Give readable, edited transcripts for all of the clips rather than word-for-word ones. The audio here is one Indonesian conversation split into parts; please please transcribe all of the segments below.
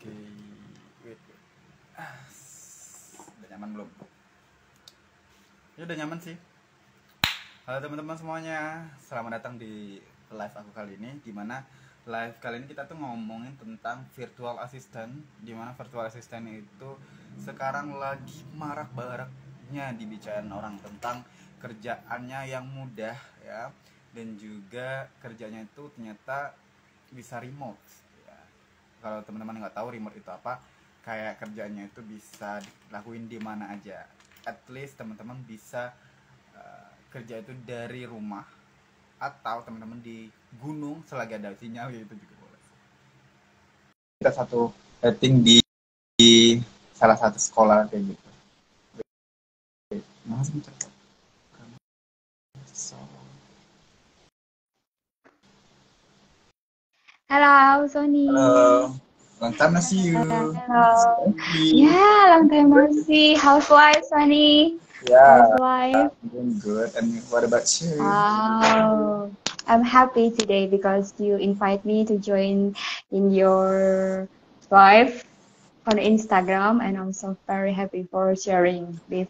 Oke, wait. Ah, udah nyaman belum? Ya udah nyaman sih. Halo teman-teman semuanya, selamat datang di live aku kali ini. Dimana live kali ini kita tuh ngomongin tentang virtual assistant. Dimana virtual assistant itu sekarang lagi marak-baraknya dibicarain orang tentang kerjaannya yang mudah ya, dan juga kerjanya itu ternyata bisa remote. Kalau teman-teman nggak tahu remote itu apa, kayak kerjanya itu bisa dilakuin di mana aja. At least teman-teman bisa kerja itu dari rumah, atau teman-teman di gunung selagi ada sinyal gitu juga boleh. Kita satu setting di salah satu sekolah kayak gitu. Halo, Sony. Halo, long time no see you. Halo. Yeah, long time no see. How's life, Sony? Yeah, How's life? I'm doing good. And what about you? Wow. I'm happy today because you invite me to join in your live on Instagram, and I'm so very happy for sharing this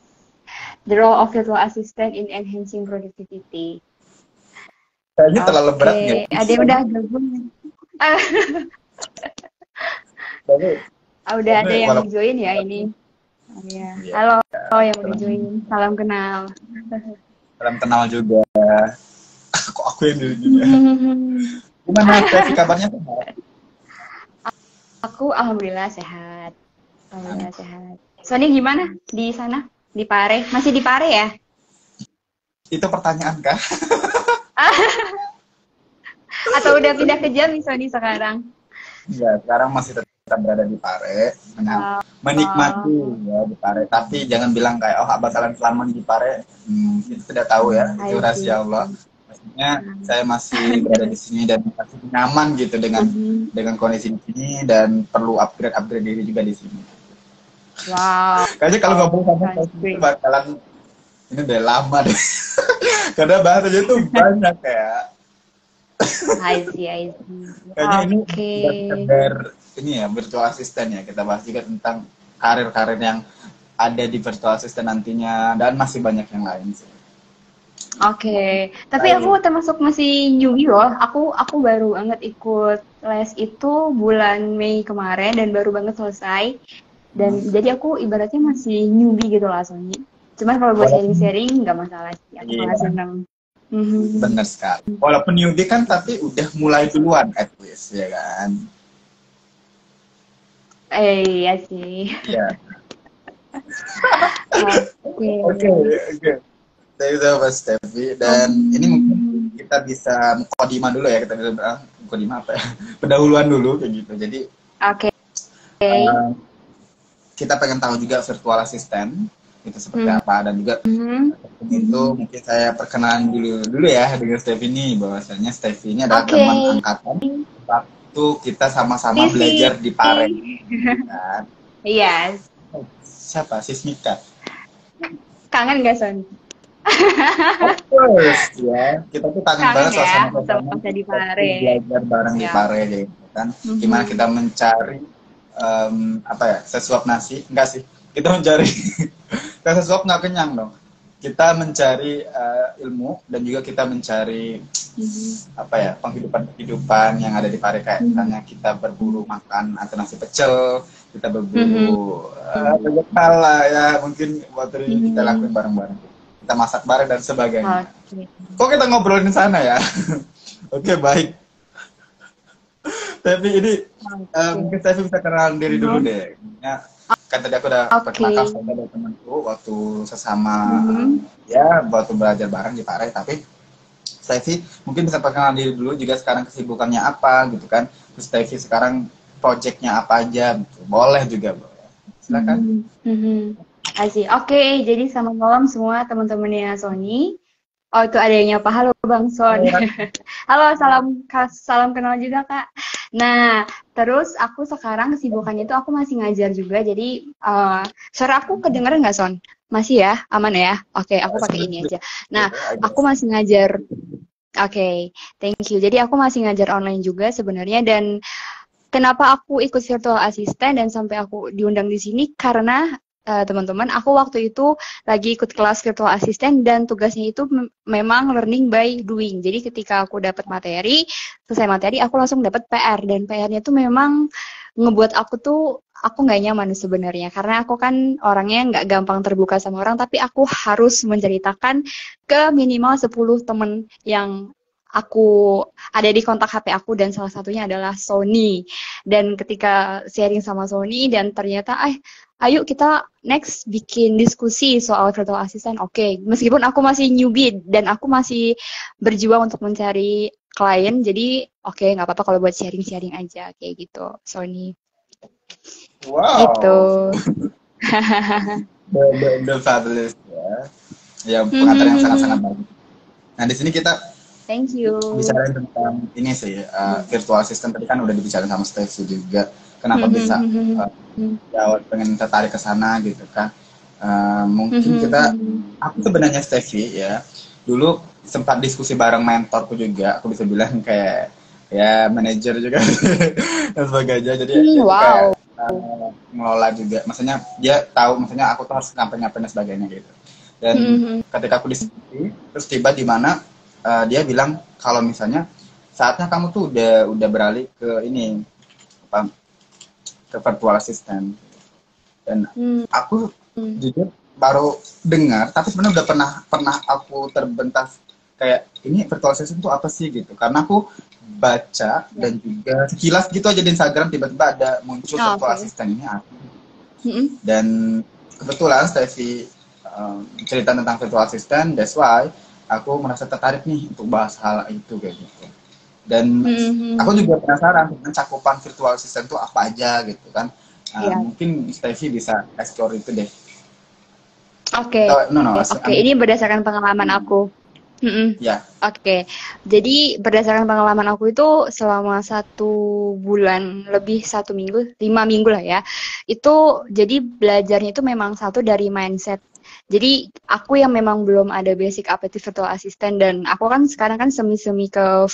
the role of virtual assistant in enhancing productivity. Kayaknya terlalu berat nggak? Oke, ada yang udah gabung. Udah ada yang join ya ini. Oh, ya. Halo yang udah join. Salam kenal. Salam kenal juga. Kok aku yang dulu juga. Gimana Tevi kabarnya? Aku alhamdulillah sehat. Alhamdulillah sehat. Sony gimana di sana? Di Pare? Masih di Pare ya? Itu pertanyaan kah? Atau udah pindah ke Jambi Sony sekarang? Iya, sekarang masih tetap berada di Pare, menikmati ya di Pare. Tapi jangan bilang kayak bakalan selama di Pare. Itu tidak tahu ya, itu rahasia Allah. Maksudnya saya masih berada di sini dan masih nyaman gitu dengan kondisi di sini, dan perlu upgrade diri juga di sini. Wow. Kayaknya kalau ngobrol sama saya bakalan ini udah lama deh. Karena bahasanya tuh banyak ya. I see. Kayaknya ini sekedar ini ya, virtual assistant ya. Kita bahas juga tentang karir-karir yang ada di virtual assistant nantinya, dan masih banyak yang lain sih. Oke. Tapi aku termasuk masih newbie loh. Aku baru banget ikut les itu bulan Mei kemarin dan baru banget selesai. Dan jadi aku ibaratnya masih newbie gitu lah Sony. Cuman kalau buat sharing-sharing nggak masalah sih. Aku malah seneng. Bener sekali. Walaupun newbie kan, tapi udah mulai duluan at least, ya kan? Iya sih. Iya. Oke. Dari Mas Tevi, dan ini mungkin kita bisa mukodima dulu ya, kita bisa mukodima apa ya? Pendahuluan dulu kayak gitu. Jadi kita pengen tahu juga virtual assistant itu seperti apa, dan juga itu mungkin saya perkenalan dulu ya dengan Steffi ini, bahwasanya Steffi ini adalah teman angkatan waktu kita sama-sama belajar di Pare. Kan? Iya. Siapa? Sismika. Kangen nggak Son? Of course ya, kita tuh kangen banget sama di Pare. Belajar bareng di Pare gitu kan. Gimana kita mencari sesuap nasi, enggak sih, kita mencari sesuap nggak kenyang dong, kita mencari ilmu, dan juga kita mencari penghidupan yang ada di Pare, kayak misalnya kita berburu makan atau nasi pecel, kita berburu banyak hal lah ya, mungkin waktu ini kita lakukan bareng-bareng, kita masak bareng dan sebagainya. Kok kita ngobrolin sana ya? Oke, baik. Tapi ini mungkin saya bisa kenalan diri dulu deh. Ya, kan tadi aku udah perkenalkan sama temanku waktu sesama waktu belajar bareng di Pare. Tapi Steffi mungkin bisa perkenalan diri dulu juga, sekarang kesibukannya apa gitu kan. Terus Steffi sekarang projectnya apa aja gitu. Boleh juga, boleh. Silakan. Asik. Oke, jadi selamat malam semua teman-temannya Sony. Oh, itu ada yang nyapa. Halo Bang Son. Halo, salam kenal juga Kak. Nah, terus aku sekarang kesibukannya itu aku masih ngajar juga. Jadi suara aku kedengeran nggak Son? Masih ya? Aman ya? Oke, aku pakai ini aja. Nah, aku masih ngajar. Oke, thank you. Jadi aku masih ngajar online juga sebenarnya, dan kenapa aku ikut virtual assistant dan sampai aku diundang di sini karena teman-teman, aku waktu itu lagi ikut kelas virtual assistant dan tugasnya itu memang learning by doing. Jadi ketika aku dapat materi, selesai materi aku langsung dapat PR dan PR-nya tuh memang ngebuat aku nggak nyaman sebenarnya karena aku kan orangnya nggak gampang terbuka sama orang, tapi aku harus menceritakan ke minimal 10 temen yang aku ada di kontak HP aku dan salah satunya adalah Sony. Dan ketika sharing sama Sony dan ternyata ayo kita next bikin diskusi soal virtual assistant. Oke, meskipun aku masih newbie dan aku masih berjuang untuk mencari klien, jadi oke, nggak apa-apa kalau buat sharing-sharing aja kayak gitu, Sony. Gitu. Wow. The fabulous ya. Ya, pengantar yang sangat-sangat bagus. Nah, di sini kita Thank you. bicarain tentang ini sih, virtual assistant tadi kan udah dibicarain sama Stacey juga. Kenapa bisa pengen tertarik ke sana gitu kan. Mungkin aku sebenarnya Stacey ya, dulu sempat diskusi bareng mentorku juga, aku bisa bilang kayak ya manajer juga dan sebagainya. Jadi dia kayak ngelola juga, maksudnya dia tahu maksudnya aku tuh harus ngapain dan sebagainya gitu. Dan ketika aku diskusi, terus tiba di mana dia bilang kalau misalnya saatnya kamu tuh udah beralih ke ini apa, ke virtual assistant. Dan aku jujur baru dengar, tapi sebenarnya udah pernah aku terbentas kayak ini virtual assistant itu apa sih gitu, karena aku baca dan juga sekilas gitu aja di Instagram tiba-tiba ada muncul virtual assistant ini apa. Dan kebetulan Steffi cerita tentang virtual assistant, that's why aku merasa tertarik nih untuk bahas hal itu kayak gitu. Dan aku juga penasaran dengan cakupan virtual assistant itu apa aja gitu kan. Mungkin Steffi bisa explore itu deh. Oke, ini berdasarkan pengalaman aku. Oke, jadi berdasarkan pengalaman aku itu selama 1 bulan lebih 1 minggu, 5 minggu lah ya. Itu jadi belajarnya itu memang satu dari mindset. Jadi aku yang memang belum ada basic apa itu virtual assistant dan aku kan sekarang kan semi-semi ke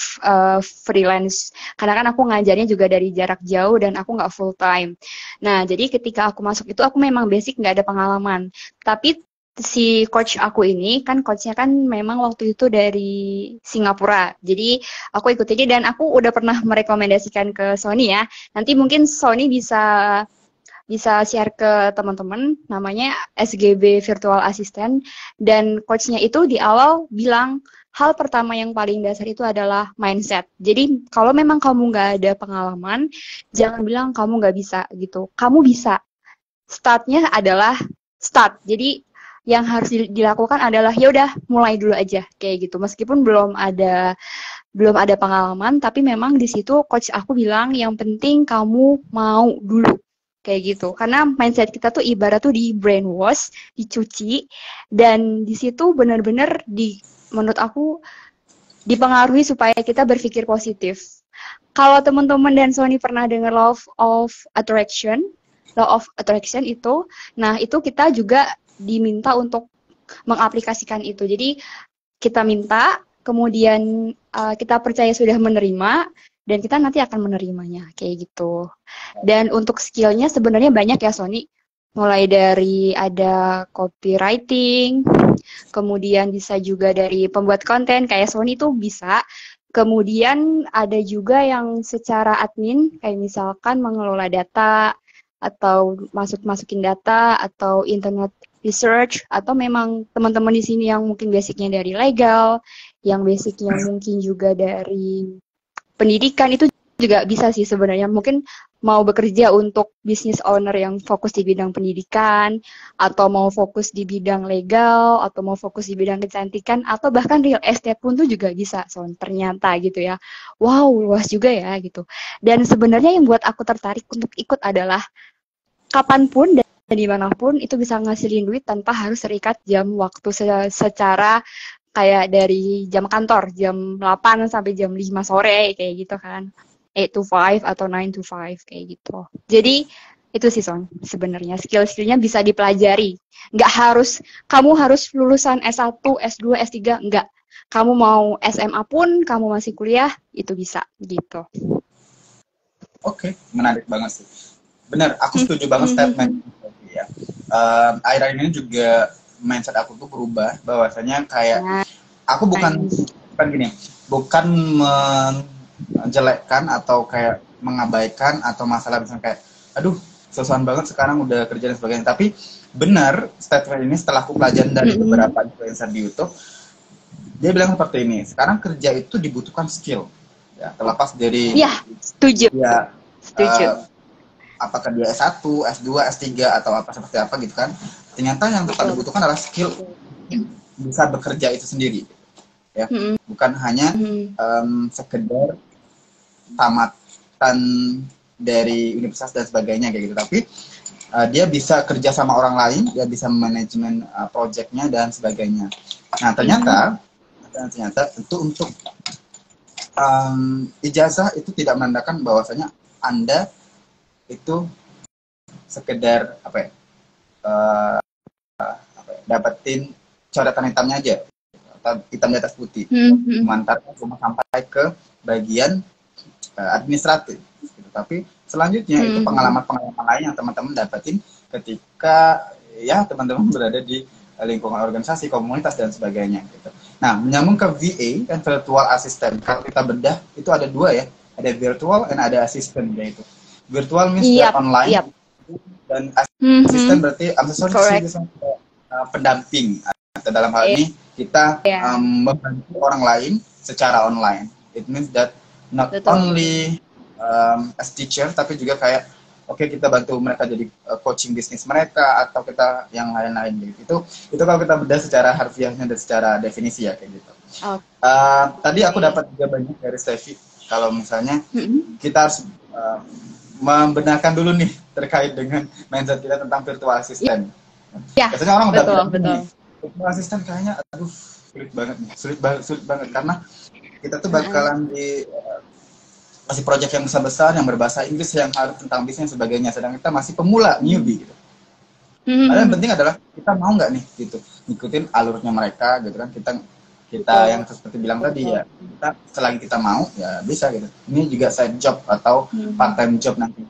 freelance karena kan aku ngajarnya juga dari jarak jauh dan aku nggak full time. Nah jadi ketika aku masuk itu aku memang basic nggak ada pengalaman. Tapi si coach aku ini kan coachnya kan memang waktu itu dari Singapura. Jadi aku ikut ini dan aku udah pernah merekomendasikan ke Sony ya. Nanti mungkin Sony bisa share ke teman-teman, namanya SGB Virtual Assistant, dan coachnya itu di awal bilang hal pertama yang paling dasar itu adalah mindset. Jadi kalau memang kamu nggak ada pengalaman, jangan bilang kamu nggak bisa gitu. Kamu bisa. Startnya adalah start. Jadi yang harus dilakukan adalah ya udah mulai dulu aja kayak gitu. Meskipun belum ada pengalaman, tapi memang di situ coach aku bilang yang penting kamu mau dulu. Kayak gitu, karena mindset kita tuh ibarat tuh di brainwash, dicuci, dan di situ benar-benar menurut aku dipengaruhi supaya kita berpikir positif. Kalau teman-teman dan Sony pernah dengar law of attraction itu, nah itu kita juga diminta untuk mengaplikasikan itu. Jadi kita minta, kemudian kita percaya sudah menerima, dan kita nanti akan menerimanya kayak gitu. Dan untuk skillnya sebenarnya banyak ya Sony, mulai dari ada copywriting, kemudian bisa juga dari pembuat konten kayak Sony tuh bisa, kemudian ada juga yang secara admin kayak misalkan mengelola data atau masukin data atau internet research, atau memang teman-teman di sini yang mungkin basicnya dari legal, yang basicnya mungkin juga dari pendidikan, itu juga bisa sih sebenarnya. Mungkin mau bekerja untuk business owner yang fokus di bidang pendidikan, atau mau fokus di bidang legal, atau mau fokus di bidang kecantikan, atau bahkan real estate pun tuh juga bisa, ternyata gitu ya. Wow, luas juga ya gitu. Dan sebenarnya yang buat aku tertarik untuk ikut adalah kapanpun dan dimanapun itu bisa ngasilin duit tanpa harus terikat jam waktu secara kayak dari jam kantor, jam 8 sampai jam 5 sore, kayak gitu kan. 8 to 5 atau 9 to 5, kayak gitu. Jadi, itu sih Son, sebenarnya. Skill-skillnya bisa dipelajari. Kamu harus lulusan S1, S2, S3, enggak. Kamu mau SMA pun, kamu masih kuliah, itu bisa, gitu. Oke, menarik banget sih. Benar, aku setuju banget statement ya. Akhir-akhir ini juga mindset aku tuh berubah, bahwasanya kayak aku bukan gini, bukan menjelekkan atau kayak mengabaikan atau masalah misalnya kayak, aduh, sosokan banget sekarang udah kerja dan sebagainya. Tapi benar statement ini setelah aku pelajari dari beberapa influencer di YouTube, dia bilang seperti ini, sekarang kerja itu dibutuhkan skill, ya terlepas dari setuju. dia apakah dia S1, S2, S3 atau apa seperti apa gitu kan. Ternyata yang paling dibutuhkan adalah skill bisa bekerja itu sendiri. Ya, bukan hanya sekedar tamatan dari universitas dan sebagainya kayak gitu, tapi dia bisa kerja sama orang lain, dia bisa manajemen projectnya dan sebagainya. Nah ternyata itu untuk ijazah itu tidak menandakan bahwasanya Anda itu sekedar dapetin coretan hitamnya aja, hitam di atas putih, mengantarkan cuma sampai ke bagian administratif gitu. Tapi selanjutnya itu pengalaman-pengalaman lain yang teman-teman dapetin ketika ya teman-teman berada di lingkungan organisasi, komunitas dan sebagainya gitu. Nah, menyambung ke VA dan virtual assistant, kalau kita bedah itu ada dua ya, ada virtual dan ada assistant yaitu. Virtual means online dan assistant berarti pendamping. Atau dalam hal ini kita membantu orang lain secara online. It means that not only as teacher tapi juga kayak kita bantu mereka jadi coaching bisnis mereka atau kita yang lain-lain gitu. Itu kalau kita bedah secara harfiahnya dan secara definisi ya kayak gitu. Tadi aku dapat juga banyak dari Steffi kalau misalnya kita harus membenarkan dulu nih terkait dengan mindset kita tentang virtual assistant. Biasanya orang udah virtual assistant kayaknya aduh sulit banget karena kita tuh bakalan di masih project yang besar-besar yang berbahasa Inggris yang harus tentang bisnis dan sebagainya, sedang kita masih pemula, newbie gitu. Padahal yang penting adalah kita mau nggak nih gitu ngikutin alurnya mereka gitu kan, kita yang seperti bilang tadi ya, kita selagi kita mau ya bisa gitu. Ini juga side job atau part time job nanti.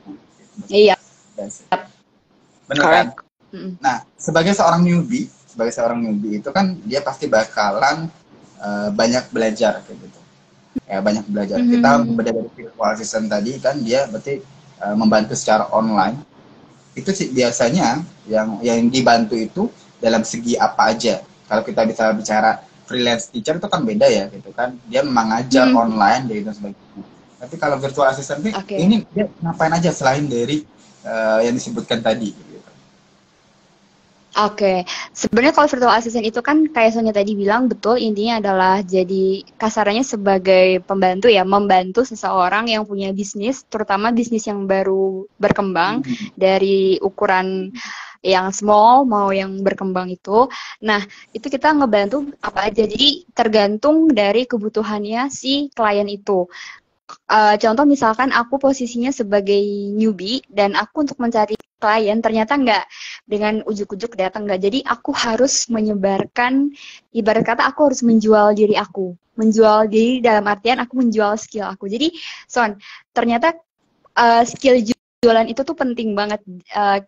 Iya. Benar kan? Nah, sebagai seorang newbie itu kan dia pasti bakalan banyak belajar kayak gitu. Ya banyak belajar. Kita beda dari virtual assistant tadi kan dia berarti membantu secara online. Itu sih biasanya yang dibantu itu dalam segi apa aja. Kalau kita bisa bicara freelance teacher itu kan beda ya gitu kan. Dia memang ngajar online gitu sebagainya. Tapi kalau virtual assistant ini dia ngapain aja selain dari yang disebutkan tadi gitu. Sebenarnya kalau virtual assistant itu kan kayak Sonia tadi bilang betul, intinya adalah jadi kasarannya sebagai pembantu ya, membantu seseorang yang punya bisnis, terutama bisnis yang baru berkembang dari ukuran yang small mau yang berkembang itu. Nah, itu kita ngebantu apa aja, jadi tergantung dari kebutuhannya si klien itu. Contoh misalkan aku posisinya sebagai newbie dan aku untuk mencari klien ternyata nggak dengan ujuk-ujuk datang, nggak. Jadi aku harus menyebarkan, ibarat kata aku harus menjual diri aku. Menjual diri dalam artian aku menjual skill aku. Jadi ternyata skill jualan itu tuh penting banget,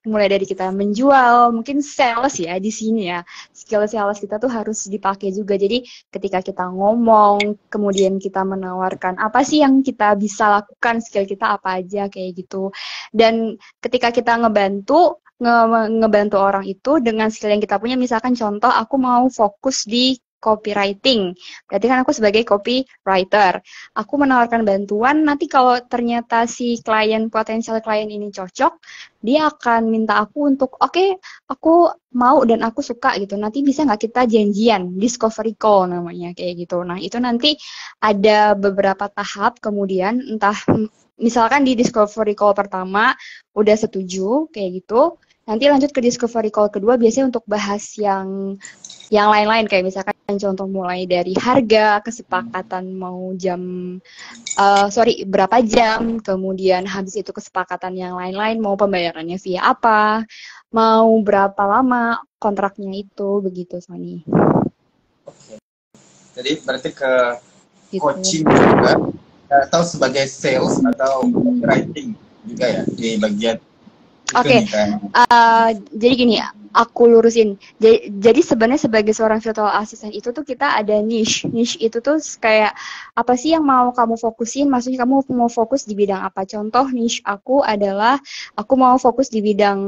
mulai dari kita menjual, mungkin sales ya di sini ya, skill sales kita tuh harus dipakai juga. Jadi ketika kita ngomong, kemudian kita menawarkan apa sih yang kita bisa lakukan, skill kita apa aja kayak gitu. Dan ketika kita ngebantu orang itu dengan skill yang kita punya, misalkan contoh aku mau fokus di copywriting, berarti kan aku sebagai copywriter, aku menawarkan bantuan. Nanti kalau ternyata si potensial klien ini cocok, dia akan minta aku untuk aku mau dan aku suka gitu, nanti bisa nggak kita janjian, discovery call namanya kayak gitu. Nah itu nanti ada beberapa tahap, kemudian entah misalkan di discovery call pertama udah setuju kayak gitu, nanti lanjut ke discovery call kedua, biasanya untuk bahas yang lain-lain, kayak misalkan contoh mulai dari harga, kesepakatan mau berapa jam, kemudian habis itu kesepakatan yang lain-lain, mau pembayarannya via apa, mau berapa lama kontraknya itu, begitu Sony. Jadi berarti ke coaching juga atau sebagai sales atau copywriting juga ya di bagian itu Oke, nih kan. jadi gini, aku lurusin. Jadi sebenarnya sebagai seorang virtual assistant itu tuh kita ada niche. Niche itu tuh kayak apa sih yang mau kamu fokusin? Maksudnya kamu mau fokus di bidang apa? Contoh niche aku adalah aku mau fokus di bidang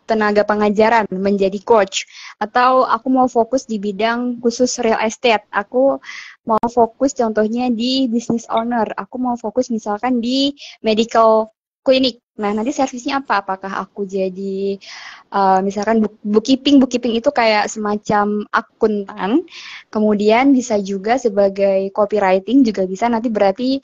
tenaga pengajaran, menjadi coach. Atau aku mau fokus di bidang khusus real estate. Aku mau fokus contohnya di business owner. Aku mau fokus misalkan di medical klinik. Nah, nanti servisnya apa? Apakah aku jadi misalkan bookkeeping itu kayak semacam akuntan, kemudian bisa juga sebagai copywriting juga bisa nanti berarti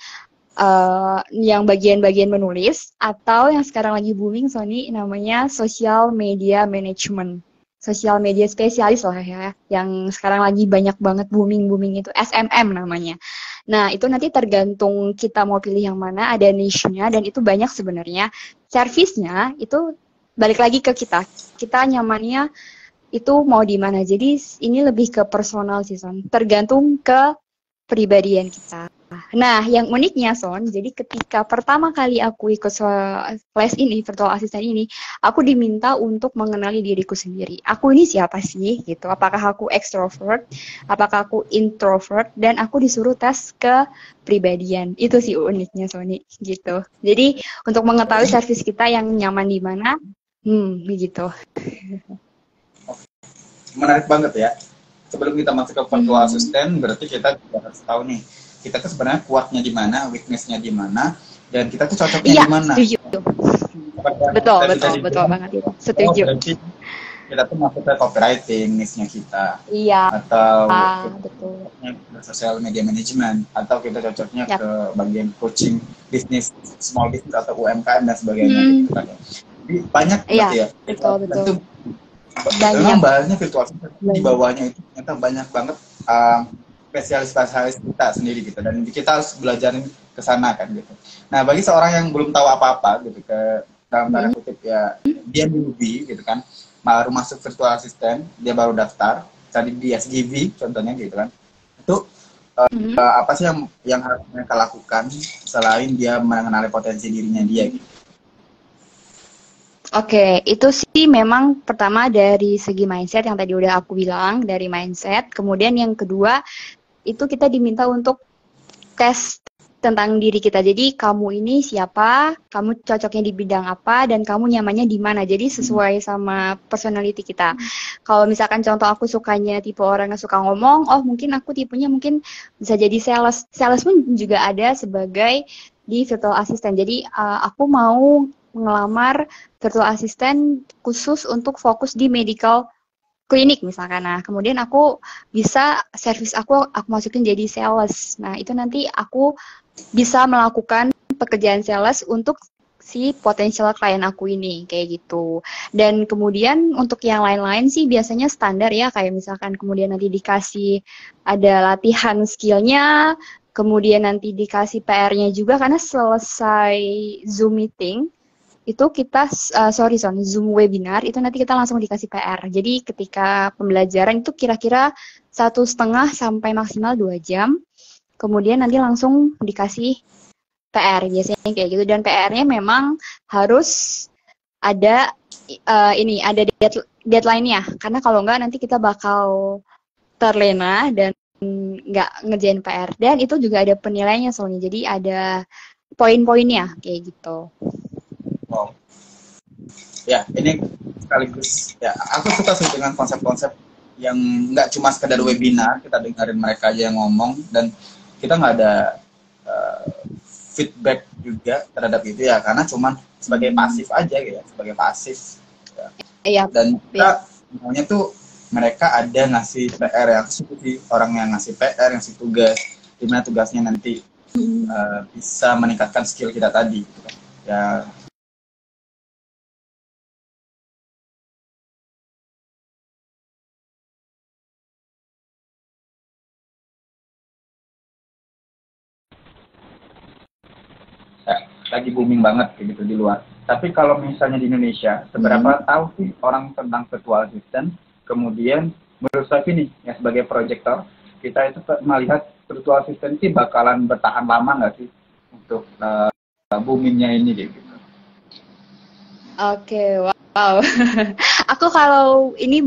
yang bagian-bagian menulis atau yang sekarang lagi booming Sony namanya social media management. Sosial media spesialis lah ya, yang sekarang lagi banyak banget booming itu SMM namanya. Nah, itu nanti tergantung kita mau pilih yang mana, ada niche-nya, dan itu banyak sebenarnya. Servisnya itu balik lagi ke kita. Kita nyamannya itu mau di mana. Jadi ini lebih ke personal sih, Son. Tergantung ke pribadian kita. Nah, yang uniknya Son, jadi ketika pertama kali aku ikut les ini, virtual assistant ini, aku diminta untuk mengenali diriku sendiri. Aku ini siapa sih gitu? Apakah aku extrovert? Apakah aku introvert? Dan aku disuruh tes ke pribadian. Itu sih uniknya Sony gitu. Jadi untuk mengetahui service kita yang nyaman di mana, begitu. Menarik banget ya. Sebelum kita masuk ke virtual assistant, berarti kita harus tahu nih, kita tuh sebenarnya kuatnya di mana, weakness-nya di mana, dan kita tuh cocoknya di mana. Setuju. Betul banget itu. Setuju. Berarti kita tuh masuk ke copywriting, niche-nya kita. Iya. Atau betul. Social media management, atau kita cocoknya ke bagian coaching bisnis, small business atau UMKM dan sebagainya gitu kan. Jadi banyak berarti ya. Betul. Memang bahannya virtual di bawahnya itu ternyata banyak banget spesialis kita sendiri gitu, dan kita harus belajar ke sana kan gitu. Nah, bagi seorang yang belum tahu apa-apa gitu, ke dalam tanda kutip ya, dia newbie gitu kan, baru masuk virtual assistant, dia baru daftar, cari di SGV contohnya gitu kan, itu apa sih yang harus mereka lakukan selain dia mengenali potensi dirinya dia gitu. Oke, itu sih memang pertama dari segi mindset yang tadi udah aku bilang, dari mindset. Kemudian yang kedua, itu kita diminta untuk tes tentang diri kita. Jadi kamu ini siapa, kamu cocoknya di bidang apa, dan kamu nyamannya di mana. Jadi sesuai sama personality kita. Kalau misalkan contoh aku sukanya tipe orang yang suka ngomong, oh mungkin aku tipenya mungkin bisa jadi sales. Sales pun juga ada sebagai di virtual assistant. Jadi aku mau ngelamar virtual assistant khusus untuk fokus di medical klinik misalkan. Nah, kemudian aku bisa service aku masukin jadi sales. Nah, itu nanti aku bisa melakukan pekerjaan sales untuk si potensial klien aku ini kayak gitu. Dan kemudian untuk yang lain-lain sih biasanya standar ya, kayak misalkan kemudian nanti dikasih ada latihan skillnya, kemudian nanti dikasih PR-nya juga karena selesai Zoom meeting itu kita Zoom webinar itu nanti kita langsung dikasih PR. Jadi ketika pembelajaran itu kira-kira 1,5 sampai maksimal 2 jam. Kemudian nanti langsung dikasih PR biasanya kayak gitu, dan PR-nya memang harus ada ada deadline-nya. Karena kalau enggak nanti kita bakal terlena dan nggak ngerjain PR. Dan itu juga ada penilaiannya soalnya. Jadi ada poin-poinnya kayak gitu. Wow. Ya, ini sekaligus ya, aku suka sih dengan konsep-konsep yang nggak cuma sekedar webinar, kita dengerin mereka aja yang ngomong, dan kita nggak ada feedback juga terhadap itu ya, karena cuma sebagai pasif aja gitu ya, sebagai pasif ya. Iya. Dan kita maunya tuh mereka ada ngasih PR yang seperti orang yang ngasih PR, yang ngasih tugas, dimana tugasnya nanti bisa meningkatkan skill kita tadi gitu kan. Ya. Lagi booming banget kayak gitu di luar. Tapi kalau misalnya di Indonesia, seberapa tahu sih orang tentang virtual assistant? Kemudian menurut saya nih, ya sebagai projector, kita itu melihat virtual assistant sih bakalan bertahan lama nggak sih? untuk boomingnya ini gitu. Oke, wow. Aku kalau ini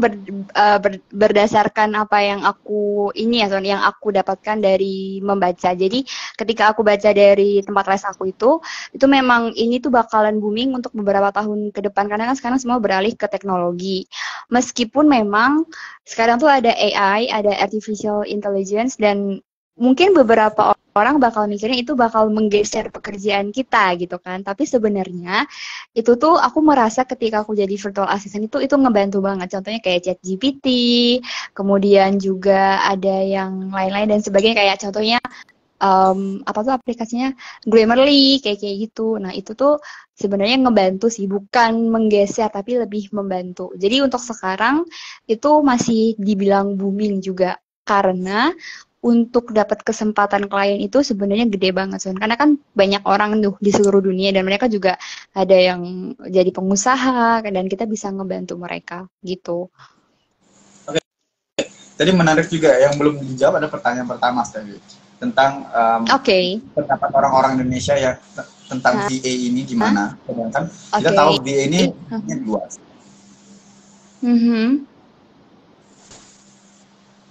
berdasarkan apa yang aku ini ya, Son, yang aku dapatkan dari membaca. Jadi ketika aku baca dari tempat les aku itu memang ini tuh bakalan booming untuk beberapa tahun ke depan karena kan sekarang semua beralih ke teknologi. Meskipun memang sekarang tuh ada AI, ada artificial intelligence dan mungkin beberapa orang bakal mikirnya itu bakal menggeser pekerjaan kita gitu kan. Tapi sebenarnya itu tuh aku merasa ketika aku jadi virtual assistant itu ngebantu banget. Contohnya kayak ChatGPT, kemudian juga ada yang lain-lain dan sebagainya kayak contohnya apa tuh aplikasinya Grammarly kayak kayak gitu. Nah, itu tuh sebenarnya ngebantu sih, bukan menggeser tapi lebih membantu. Jadi untuk sekarang itu masih dibilang booming juga karena untuk dapat kesempatan klien itu sebenarnya gede banget, Son. Karena kan banyak orang tuh di seluruh dunia dan mereka juga ada yang jadi pengusaha dan kita bisa ngebantu mereka gitu. Oke, jadi menarik juga yang belum dijawab ada pertanyaan pertama tadi tentang pendapat orang-orang Indonesia ya tentang VA ini gimana. Sedangkan kita tahu VA ini luas.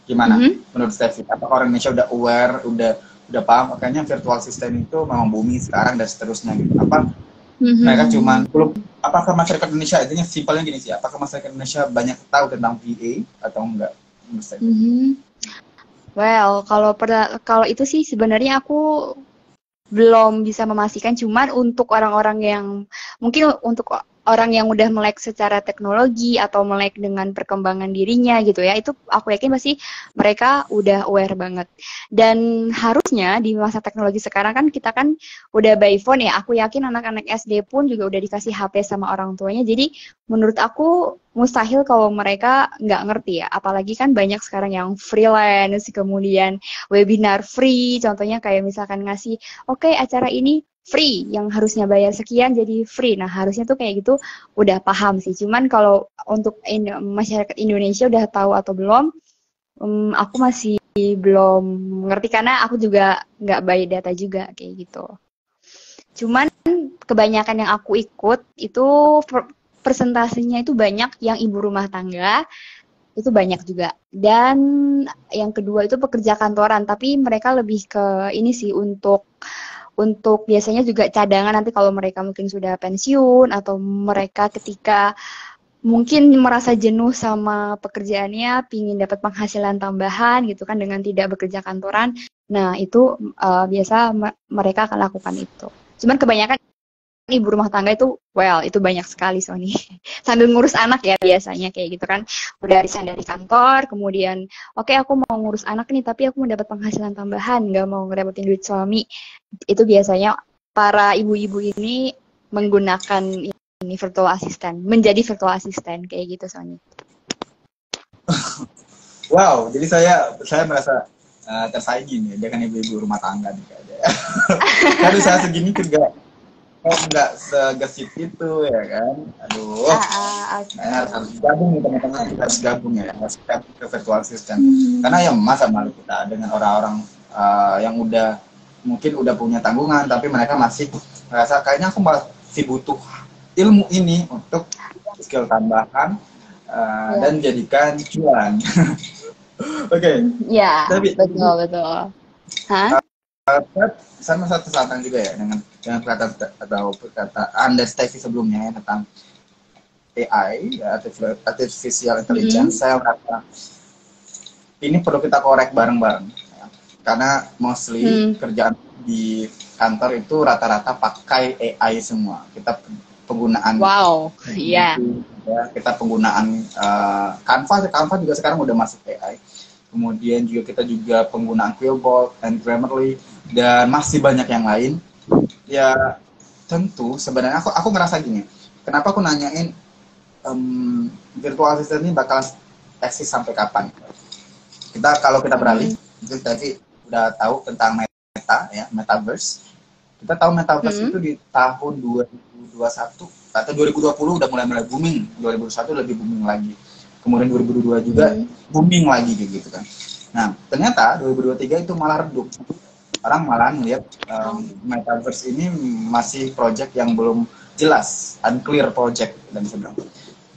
Gimana menurut Steffi? Apakah orang Indonesia udah aware, udah paham? Makanya virtual assistant itu memang booming sekarang dan seterusnya gitu. Apa mereka cuman belum? Apakah masyarakat Indonesia intinya simpelnya gini sih? Apakah masyarakat Indonesia banyak tahu tentang VA atau enggak? Well, kalau itu sih sebenarnya aku belum bisa memastikan. Cuman untuk orang-orang yang mungkin untuk orang yang udah melek secara teknologi atau melek dengan perkembangan dirinya gitu ya, itu aku yakin pasti mereka udah aware banget. Dan harusnya di masa teknologi sekarang kan kita kan udah by phone ya, aku yakin anak-anak SD pun juga udah dikasih HP sama orang tuanya, jadi menurut aku mustahil kalau mereka nggak ngerti ya, apalagi kan banyak sekarang yang freelance, kemudian webinar free, contohnya kayak misalkan ngasih, oke, acara ini free, yang harusnya bayar sekian jadi free. Nah, harusnya tuh kayak gitu udah paham sih. Cuman kalau untuk masyarakat Indonesia udah tahu atau belum, aku masih belum ngerti karena aku juga nggak by data juga kayak gitu. Cuman kebanyakan yang aku ikut itu persentasenya itu banyak yang ibu rumah tangga, itu banyak juga. Dan yang kedua itu pekerja kantoran, tapi mereka lebih ke ini sih untuk biasanya juga cadangan nanti kalau mereka mungkin sudah pensiun atau mereka ketika mungkin merasa jenuh sama pekerjaannya, pingin dapat penghasilan tambahan gitu kan dengan tidak bekerja kantoran. Nah, itu biasa mereka akan lakukan itu. Cuman kebanyakan ibu rumah tangga itu, well, itu banyak sekali Sony. Sambil ngurus anak ya biasanya kayak gitu kan. Udah resign dari kantor, kemudian oke, aku mau ngurus anak nih, tapi aku mau dapat penghasilan tambahan, nggak mau ngerepotin duit suami. Itu biasanya para ibu-ibu ini menggunakan ini virtual assistant, menjadi virtual assistant kayak gitu Sony. Wow, jadi saya merasa tersaingi nih dengan ibu-ibu rumah tangga nih kayaknya. Kan saya segini juga nggak segesip itu ya kan. Aduh, harus gabung nih teman-teman, harus gabung ya, harus gabung ke virtual assistant. Karena ya masa malu kita dengan orang-orang yang mungkin udah punya tanggungan, tapi mereka masih merasa kayaknya aku masih butuh ilmu ini untuk skill tambahan dan jadikan cuan. Oke. Ya, betul. Sama satu catatan juga ya dengan perkataan Steffi sebelumnya ya, tentang AI, ya, artificial intelligence. Saya merasa ini perlu kita korek bareng-bareng ya. Karena mostly kerjaan di kantor itu rata-rata pakai AI semua. Kita penggunaan ya, kita penggunaan Canva juga sekarang udah masuk AI. Kemudian kita juga penggunaan Quillbot and Grammarly dan masih banyak yang lain. Ya tentu sebenarnya aku ngerasa gini, kenapa aku nanyain virtual assistant ini bakal eksis sampai kapan? Kalau kita beralih, itu tadi udah tahu tentang metaverse. Kita tahu metaverse itu di tahun 2021 atau 2020 udah mulai booming, 2021 lebih booming lagi. Kemudian 2022 juga booming lagi gitu kan. Nah, ternyata 2023 itu malah redup. orang malah melihat metaverse ini masih project yang belum jelas, unclear project dan sebagainya.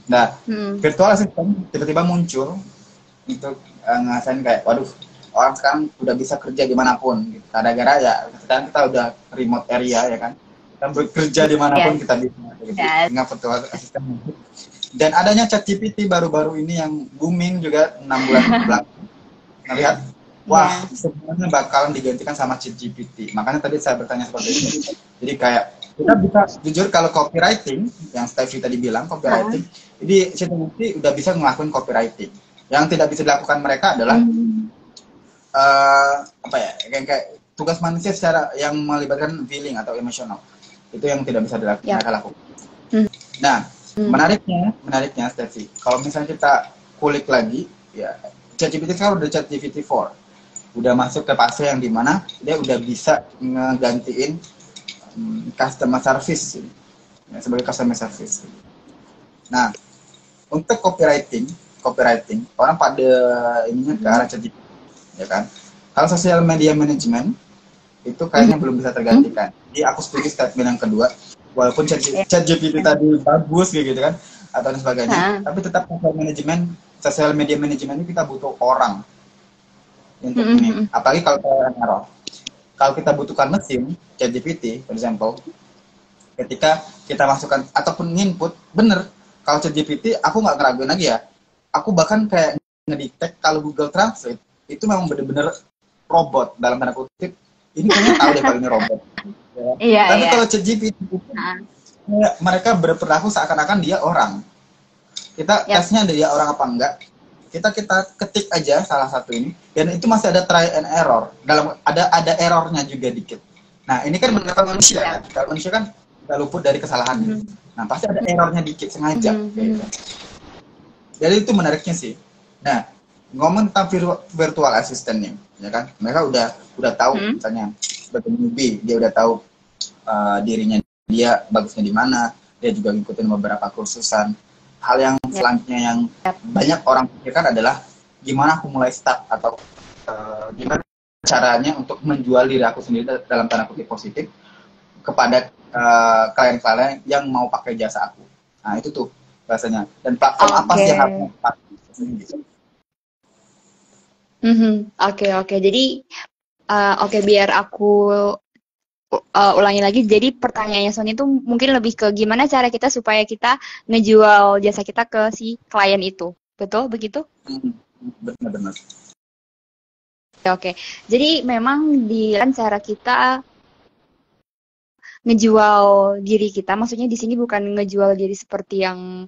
Nah, virtual assistant tiba-tiba muncul untuk ngasain kayak, waduh, orang sekarang udah bisa kerja dimanapun. Gitu. Gara-gara ya, sekarang kita udah remote area ya kan, kita bekerja dimanapun kita bisa. Gitu. Dengan virtual assistant. Dan adanya ChatGPT baru-baru ini yang booming juga 6 bulan belakang. Nah, lihat, wah, semuanya bakalan digantikan sama ChatGPT. Makanya tadi saya bertanya seperti itu. Jadi kayak kita bisa jujur kalau copywriting yang Steffi tadi bilang copywriting, jadi ChatGPT udah bisa ngelakuin copywriting. Yang tidak bisa dilakukan mereka adalah apa ya, kayak tugas manusia secara yang melibatkan feeling atau emosional. Itu yang tidak bisa mereka lakukan. Nah, menariknya Steffi, kalau misalnya kita kulik lagi, ya ChatGPT sekarang udah ChatGPT 4, udah masuk ke fase yang dimana dia udah bisa ngegantiin customer service, ya, sebagai customer service. Nah, untuk copywriting orang pada ininya ke arah ChatGPT, ya kan? Kalau social media management itu kayaknya belum bisa tergantikan. Jadi aku setuju statement yang kedua. Walaupun ChatGPT tadi bagus gitu kan atau dan sebagainya, tapi tetap social media management ini kita butuh orang untuk ini. Apalagi kalau error. Kalau kita butuhkan mesin ChatGPT, for example, ketika kita masukkan ataupun input, bener. Kalau ChatGPT aku nggak ngeraguin lagi ya. Aku bahkan kayak ngedetect kalau Google Translate itu memang bener-bener robot dalam tanda kutip. Ini kayaknya tahu deh kalau ini robot. Ya. Tapi kalau ChatGPT mereka berperilaku seakan-akan dia orang. Kita tesnya dia orang apa enggak? Kita ketik aja salah satu ini dan itu masih ada try and error. Ada errornya juga dikit. Nah, ini kan benar manusia kan. Kalau manusia kan nggak luput dari kesalahan. Nah, pasti ada errornya dikit sengaja. Gitu. Jadi itu menariknya sih. Nah, ngomong tentang virtual assistant nih, ya kan? Mereka udah tahu misalnya sebagai newbie, dia udah tahu dirinya dia bagusnya di mana, dia juga ngikutin beberapa kursusan. Hal yang selanjutnya yang banyak orang pikirkan adalah gimana aku mulai start atau gimana caranya untuk menjual diri aku sendiri dalam tanda kutip positif kepada klien-klien yang mau pakai jasa aku. Nah itu tuh bahasanya. Dan platform apa sih yang harus dipakai? Oke. Jadi biar aku ulangi lagi. Jadi pertanyaannya Sony itu mungkin lebih ke gimana cara kita supaya kita ngejual jasa kita ke si klien itu. Betul begitu? Benar-benar. Oke. Jadi memang di cara kita ngejual diri kita, maksudnya di sini bukan ngejual diri seperti yang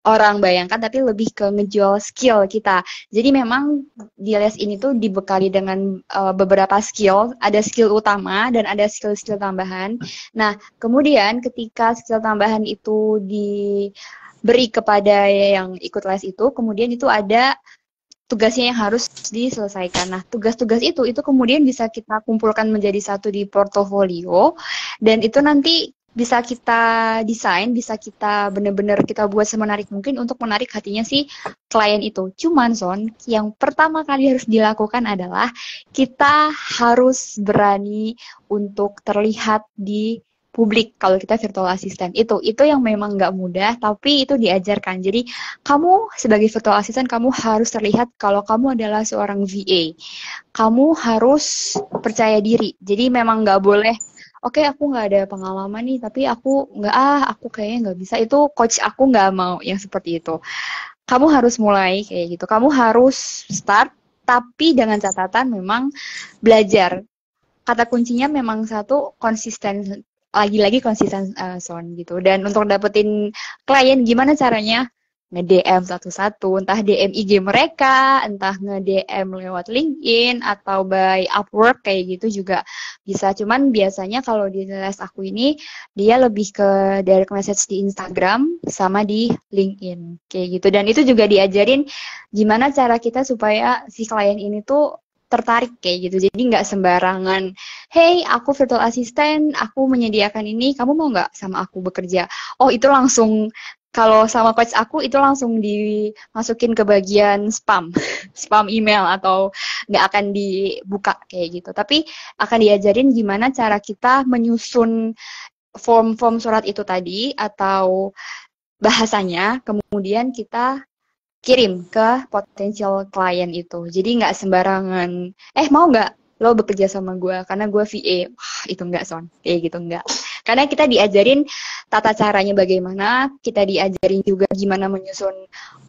orang bayangkan, tapi lebih ke ngejual skill kita. Jadi memang di les ini tuh dibekali dengan beberapa skill, ada skill utama dan ada skill-skill tambahan. Nah, kemudian ketika skill tambahan itu diberi kepada yang ikut les itu, kemudian itu ada tugasnya yang harus diselesaikan. Nah, tugas-tugas itu kemudian bisa kita kumpulkan menjadi satu di portofolio, dan itu nanti bisa kita desain, bisa kita benar-benar kita buat semenarik mungkin untuk menarik hatinya si klien itu. Cuman Son, yang pertama kali harus dilakukan adalah kita harus berani untuk terlihat di publik kalau kita virtual assistant. Itu yang memang nggak mudah, tapi itu diajarkan. Jadi kamu sebagai virtual assistant, kamu harus terlihat kalau kamu adalah seorang VA. Kamu harus percaya diri. Jadi memang nggak boleh, oke, aku nggak ada pengalaman nih, tapi aku kayaknya nggak bisa. Itu coach aku nggak mau yang seperti itu. Kamu harus mulai kayak gitu. Kamu harus start, tapi dengan catatan memang belajar. Kata kuncinya memang satu, konsisten. Lagi-lagi konsisten Son gitu. Dan untuk dapetin klien gimana caranya? Nge-DM satu-satu, entah DM IG mereka, entah nge-DM lewat LinkedIn atau by Upwork kayak gitu juga bisa. Cuman biasanya kalau di les aku ini dia lebih ke direct message di Instagram sama di LinkedIn kayak gitu. Dan itu juga diajarin gimana cara kita supaya si klien ini tuh tertarik kayak gitu. Jadi nggak sembarangan, hey aku virtual assistant, aku menyediakan ini, kamu mau nggak sama aku bekerja? Oh itu langsung kalau sama coach aku itu langsung dimasukin ke bagian spam, spam email atau nggak akan dibuka kayak gitu. Tapi akan diajarin gimana cara kita menyusun form-form surat itu tadi atau bahasanya, kemudian kita kirim ke potensial klien itu. Jadi nggak sembarangan, mau nggak lo bekerja sama gue karena gue VA. Wah, itu nggak, Son. Kayak gitu nggak. Karena kita diajarin tata caranya bagaimana, kita diajarin juga gimana menyusun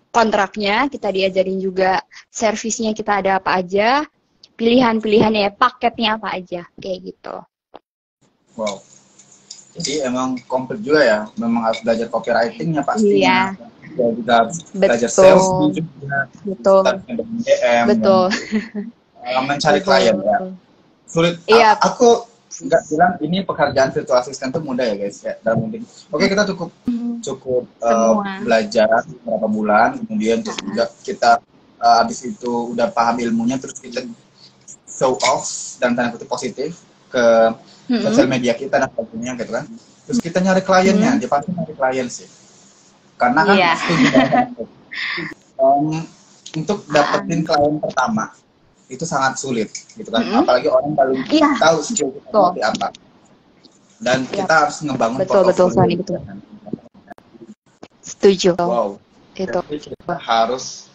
kontraknya, kita diajarin juga servisnya kita ada apa aja, pilihan-pilihannya, paketnya apa aja, kayak gitu. Wow. Jadi emang komplit juga ya, memang harus belajar copywritingnya pastinya. Iya. Dan juga harus belajar sales juga. Betul. DM, betul. Mencari klien ya. Sulit. Iya. Aku nggak bilang ini pekerjaan virtual assistant itu mudah ya guys ya. Dan mungkin oke, kita cukup belajar beberapa bulan, kemudian terus juga kita habis itu udah paham ilmunya, terus kita show off dan tanda kutip positif ke sosial media kita dan sebagainya gitu kan. Terus kita nyari kliennya, dia pasti nyari klien sih. Karena kan untuk dapetin klien pertama itu sangat sulit gitu kan. Apalagi orang paling tahu skill kita seperti apa. Dan kita harus ngebangun portofolio. Betul. Setuju. Wow. Itu. Kita harus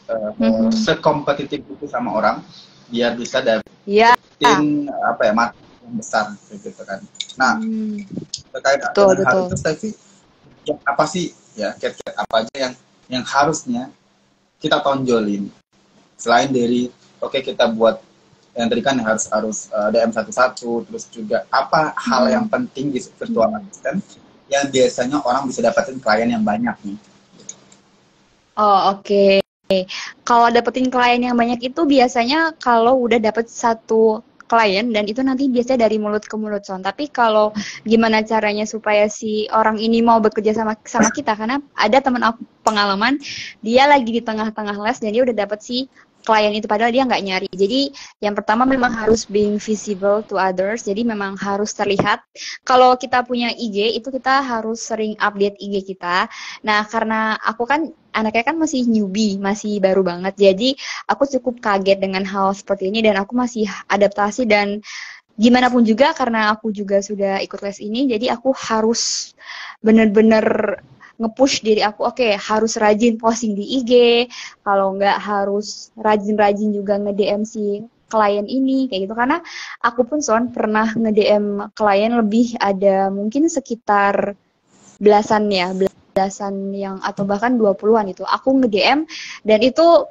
sekompetitif itu sama orang biar bisa dapetin market yang besar gitu kan. Nah, terkait dengan hal itu Steffi, apa sih ya kiat-kiat apa aja yang harusnya kita tonjolin selain dari kita buat yang tadi kan harus DM satu-satu, terus juga apa hal yang penting di virtual assistant yang biasanya orang bisa dapetin klien yang banyak nih. Oh, oke. Kalau dapetin klien yang banyak itu biasanya kalau udah dapet satu klien dan itu nanti biasanya dari mulut ke mulut, Son. Tapi kalau gimana caranya supaya si orang ini mau bekerja sama kita, karena ada teman aku pengalaman dia lagi di tengah-tengah les dan dia udah dapet si klien itu padahal dia nggak nyari. Jadi yang pertama memang harus being visible to others. Jadi memang harus terlihat. Kalau kita punya IG itu kita harus sering update IG kita. Nah, karena aku kan anaknya kan masih newbie, masih baru banget. Jadi aku cukup kaget dengan hal seperti ini dan aku masih adaptasi dan gimana pun juga karena aku juga sudah ikut les ini, jadi aku harus bener-bener nge-push diri aku, harus rajin posting di IG, kalau nggak harus rajin-rajin juga nge-DM si klien ini, kayak gitu. Karena aku pun, Son, pernah nge-DM klien lebih ada mungkin sekitar belasan yang atau bahkan 20-an itu. Aku nge-DM dan itu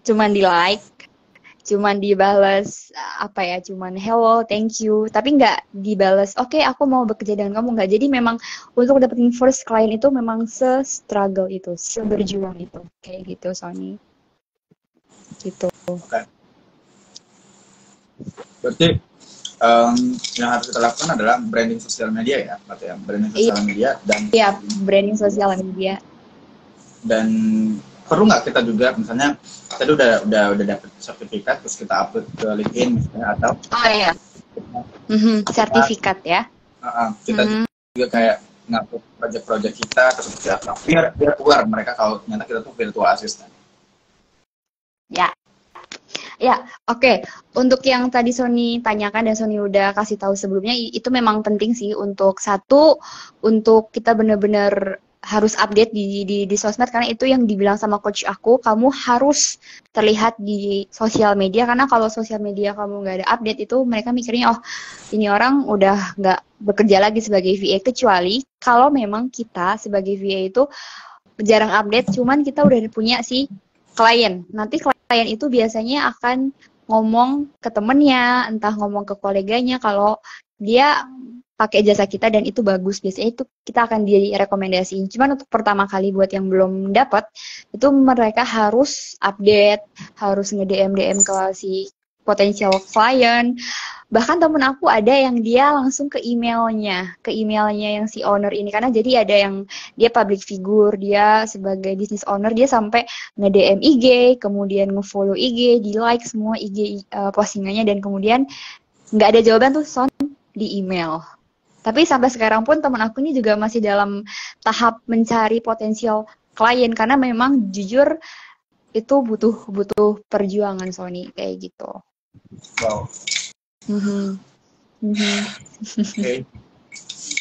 cuman di-like, cuman dibales cuman hello, thank you, tapi nggak dibales aku mau bekerja dengan kamu, nggak. Jadi memang untuk dapetin first client itu memang se-struggle itu, seberjuang itu, kayak gitu, Sony. Gitu. Okay. Berarti yang harus kita lakukan adalah branding sosial media ya, berarti ya, branding sosial media dan branding sosial media. Dan perlu nggak kita juga misalnya tadi udah dapet sertifikat terus kita upload ke LinkedIn misalnya atau sertifikat ya. Kita juga kayak ngupload project-project kita terus biar aware mereka kalau ternyata kita tuh virtual assistant. Ya, oke. Untuk yang tadi Sony tanyakan dan Sony udah kasih tahu sebelumnya, itu memang penting sih untuk kita benar-benar harus update di sosmed, karena itu yang dibilang sama coach aku, kamu harus terlihat di sosial media, karena kalau sosial media kamu nggak ada update itu mereka mikirnya ini orang udah nggak bekerja lagi sebagai VA, kecuali kalau memang kita sebagai VA itu jarang update, cuman kita udah punya si klien. Nanti klien itu biasanya akan ngomong ke temennya, entah ngomong ke koleganya kalau dia pakai jasa kita dan itu bagus, biasanya itu kita akan direkomendasiin. Cuman untuk pertama kali buat yang belum dapat, itu mereka harus update, harus nge-DM ke si potensial klien. Bahkan temen aku ada yang dia langsung ke emailnya yang si owner ini, karena jadi ada yang dia public figure, dia sebagai business owner, dia sampai nge-DM IG, kemudian nge-follow IG, di-like semua IG postingannya, dan kemudian nggak ada jawaban tuh, Son, di email. Tapi sampai sekarang pun teman aku ini juga masih dalam tahap mencari potensial klien karena memang jujur itu butuh perjuangan Sony kayak gitu. Wow. Mhm. Mhm. Oke.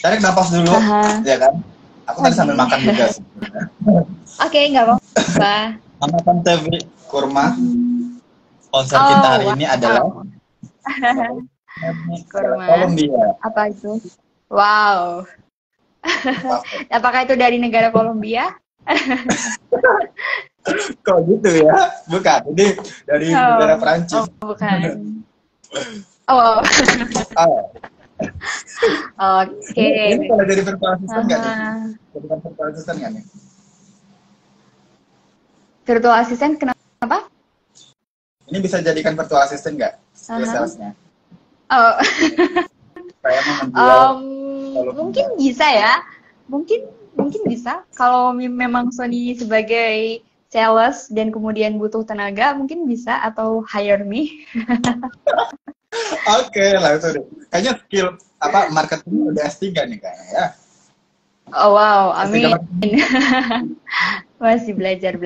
Tarik napas dulu, Aha. ya kan? Aku tadi sambil makan juga sih. Oke, nggak apa-apa. Makan TV kurma. Sponsor Oh, kita hari ini adalah kurma. Kolombia. Apa itu? Wow. Apakah itu dari negara Kolombia? Kok gitu ya? Bukan, ini dari negara Perancis. Oh, bukan. Oh. Oke. Ini kalau jadi virtual assistant nggak nih? Jadikan virtual assistant nggak nih? Virtual assistant kenapa? Ini bisa jadikan virtual assistant nggak? Salesnya. Oh. Kayak mau menjual. Mungkin bisa ya. Mungkin bisa. Kalau memang Sony sebagai sales dan kemudian butuh tenaga, mungkin bisa atau hire me. Oke, langsung deh. Kayaknya skill marketing udah S3 nih kayaknya ya. Oh wow, amin. S3 Masih belajar.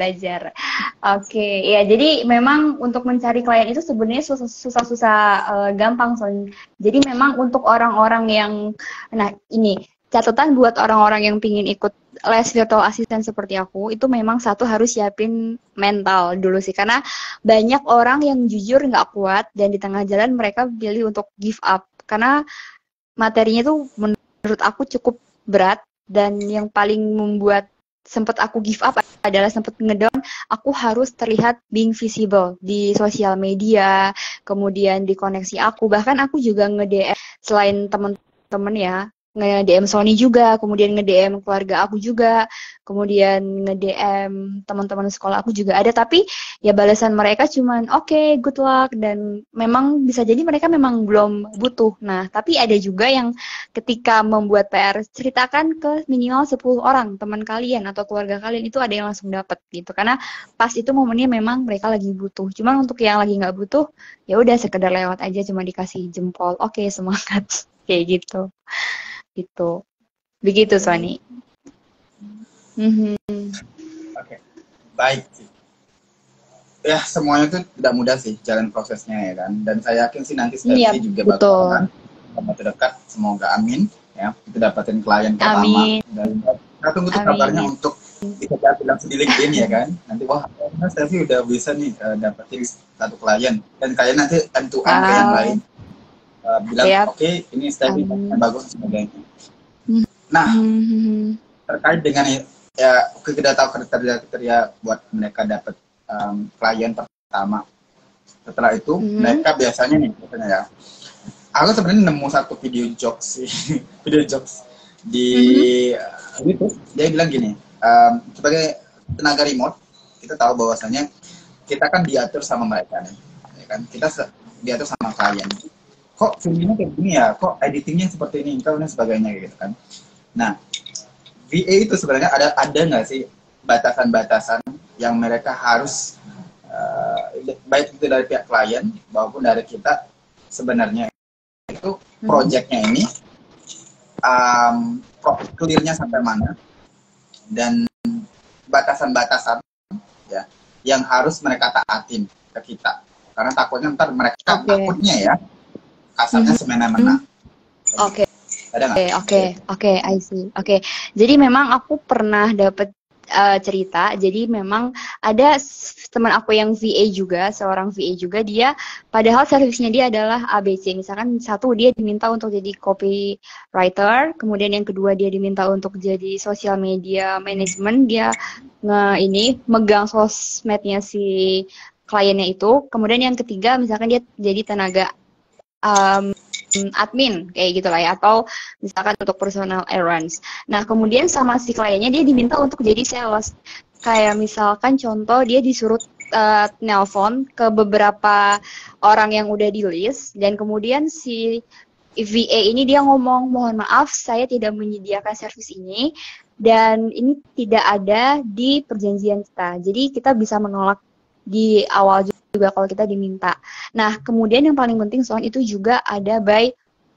Oke, ya jadi memang untuk mencari klien itu sebenarnya susah gampang soalnya. Jadi memang untuk orang-orang yang, nah ini catatan buat orang-orang yang pingin ikut les virtual assistant seperti aku, itu memang satu harus siapin mental dulu sih. Karena banyak orang yang jujur nggak kuat dan di tengah jalan mereka pilih untuk give up. Karena materinya tuh menurut aku cukup berat dan yang paling membuat sempat aku give up adalah sempat ngedown aku harus terlihat being visible di sosial media, kemudian di koneksi aku, bahkan aku juga nge-DM selain teman-teman ya, nge-DM Sony juga, kemudian nge-DM keluarga aku juga, kemudian nge-DM teman-teman sekolah aku juga ada, tapi ya balasan mereka cuman oke, good luck, dan memang bisa jadi mereka memang belum butuh. Nah, tapi ada juga yang ketika membuat PR, ceritakan ke minimal 10 orang teman kalian atau keluarga kalian, itu ada yang langsung dapat gitu. Karena pas itu momennya memang mereka lagi butuh. Cuman untuk yang lagi nggak butuh, ya udah sekedar lewat aja, cuma dikasih jempol. Oke, semangat. Kayak gitu. Gitu. Begitu, Sony. Oke, baik. Ya, semuanya itu tidak mudah sih jalan prosesnya ya kan. Dan saya yakin sih nanti Steffi juga bakalan terdekat, semoga amin ya, kita dapatin klien pertama. Amin. Dan kita tunggu tuh kabarnya untuk bisa bilang di LinkedIn ya kan. Nanti wah, Steffi udah bisa nih dapetin satu klien, dan kalian nanti end-to-end ke yang lain. Bilang oke, ini Steffi yang bagus dan sebagainya. Nah, terkait dengan ya kita tahu kriteria buat mereka dapat klien pertama. Setelah itu mereka biasanya nih katanya ya. Aku sebenarnya nemu satu video jokes sih, video jokes di YouTube. Dia bilang gini, sebagai tenaga remote kita tahu bahwasanya kita kan diatur sama mereka nih, ya kan? Kita diatur sama klien. Kok filmnya kayak gini ya? Kok editingnya seperti ini? Dan sebagainya gitu kan. Nah, VA itu sebenarnya ada nggak sih batasan-batasan yang mereka harus baik itu dari pihak klien maupun dari kita, sebenarnya itu projectnya ini clear-nya sampai mana dan batasan-batasan ya yang harus mereka taatin ke kita, karena takutnya ntar mereka takutnya ya kasarnya semena-mena. Oke, I see. Oke. Jadi memang aku pernah dapat cerita. Jadi memang ada teman aku yang VA juga, seorang VA juga, dia padahal servisnya dia adalah ABC. Misalkan satu dia diminta untuk jadi copywriter, kemudian yang kedua dia diminta untuk jadi social media management, dia megang sosmednya si kliennya itu. Kemudian yang ketiga misalkan dia jadi tenaga admin kayak gitulah ya, atau misalkan untuk personal errands. Nah kemudian sama si kliennya dia diminta untuk jadi sales. Kayak misalkan contoh dia disuruh nelpon ke beberapa orang yang udah di list, dan kemudian si VA ini dia ngomong, mohon maaf saya tidak menyediakan servis ini dan ini tidak ada di perjanjian kita. Jadi kita bisa menolak di awal juga kalau kita diminta. Nah, kemudian yang paling penting soal itu juga ada by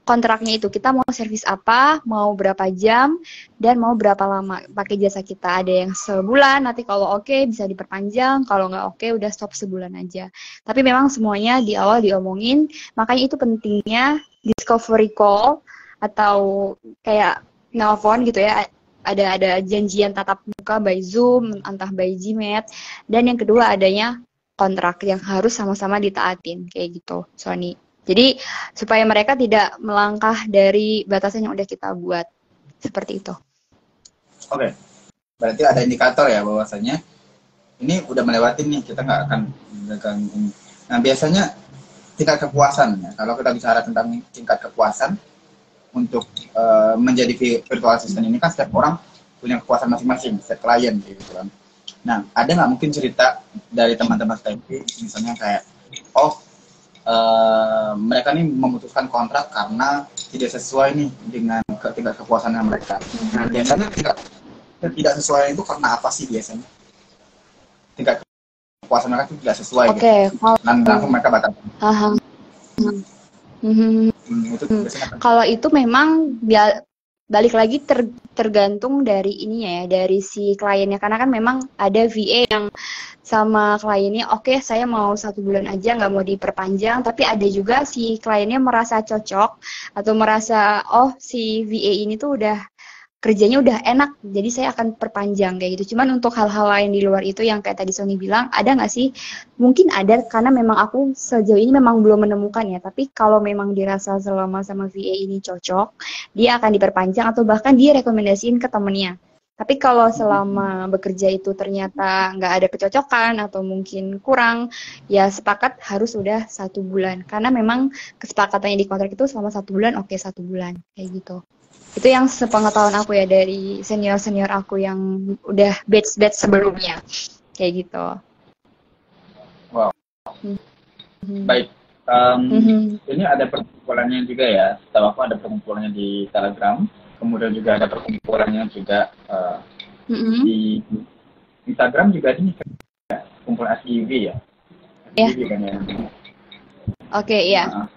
kontraknya itu kita mau servis apa, mau berapa jam, dan mau berapa lama pakai jasa kita. Ada yang sebulan, nanti kalau oke bisa diperpanjang, kalau nggak oke udah stop sebulan aja. Tapi memang semuanya di awal diomongin, makanya itu pentingnya discovery call atau kayak nelpon gitu ya. Ada janjian tatap muka by Zoom, entah by Gmeet, dan yang kedua adanya kontrak yang harus sama-sama ditaatin kayak gitu, Sony. Jadi supaya mereka tidak melangkah dari batasan yang udah kita buat. Seperti itu. Oke. Berarti ada indikator ya bahwasanya ini udah melewati nih, kita nggak akan ini. Nah, biasanya tingkat kepuasan ya. Kalau kita bicara tentang tingkat kepuasan untuk menjadi virtual assistant ini kan setiap orang punya kepuasan masing-masing, setiap klien gitu kan. Nah, ada nggak mungkin cerita dari teman-teman Steffi misalnya kayak, mereka nih memutuskan kontrak karena tidak sesuai nih dengan tingkat kepuasannya mereka. Nah, biasanya tidak sesuai itu karena apa sih biasanya? Tingkat kepuasan mereka itu tidak sesuai. Oke. Gitu. Dan langsung mereka batalkan. Itu biasanya. Kalau itu memang balik lagi tergantung dari ininya ya, dari si kliennya, karena kan memang ada VA yang sama kliennya oke, saya mau 1 bulan aja nggak mau diperpanjang, tapi ada juga si kliennya merasa cocok atau merasa si VA ini tuh udah kerjanya udah enak, jadi saya akan perpanjang kayak gitu. Cuman untuk hal-hal lain di luar itu yang kayak tadi Sony bilang, ada nggak sih? Mungkin ada, karena memang aku sejauh ini memang belum menemukan ya. Tapi kalau memang dirasa selama sama VA ini cocok, dia akan diperpanjang atau bahkan dia rekomendasiin ke temennya. Tapi kalau selama bekerja itu ternyata nggak ada kecocokan atau mungkin kurang, ya sepakat harus udah 1 bulan. Karena memang kesepakatannya di kontrak itu selama 1 bulan, oke 1 bulan kayak gitu. Itu yang sepengetahuan aku ya dari senior-senior aku yang udah batch-batch sebelumnya. Kayak gitu. Wow. Baik. Ini ada perkumpulannya juga ya. Setahu aku ada perkumpulannya di Telegram. Kemudian juga ada perkumpulannya juga di Instagram juga ini ya, kumpulan SIV ya. SIV kan ya. Oke, iya.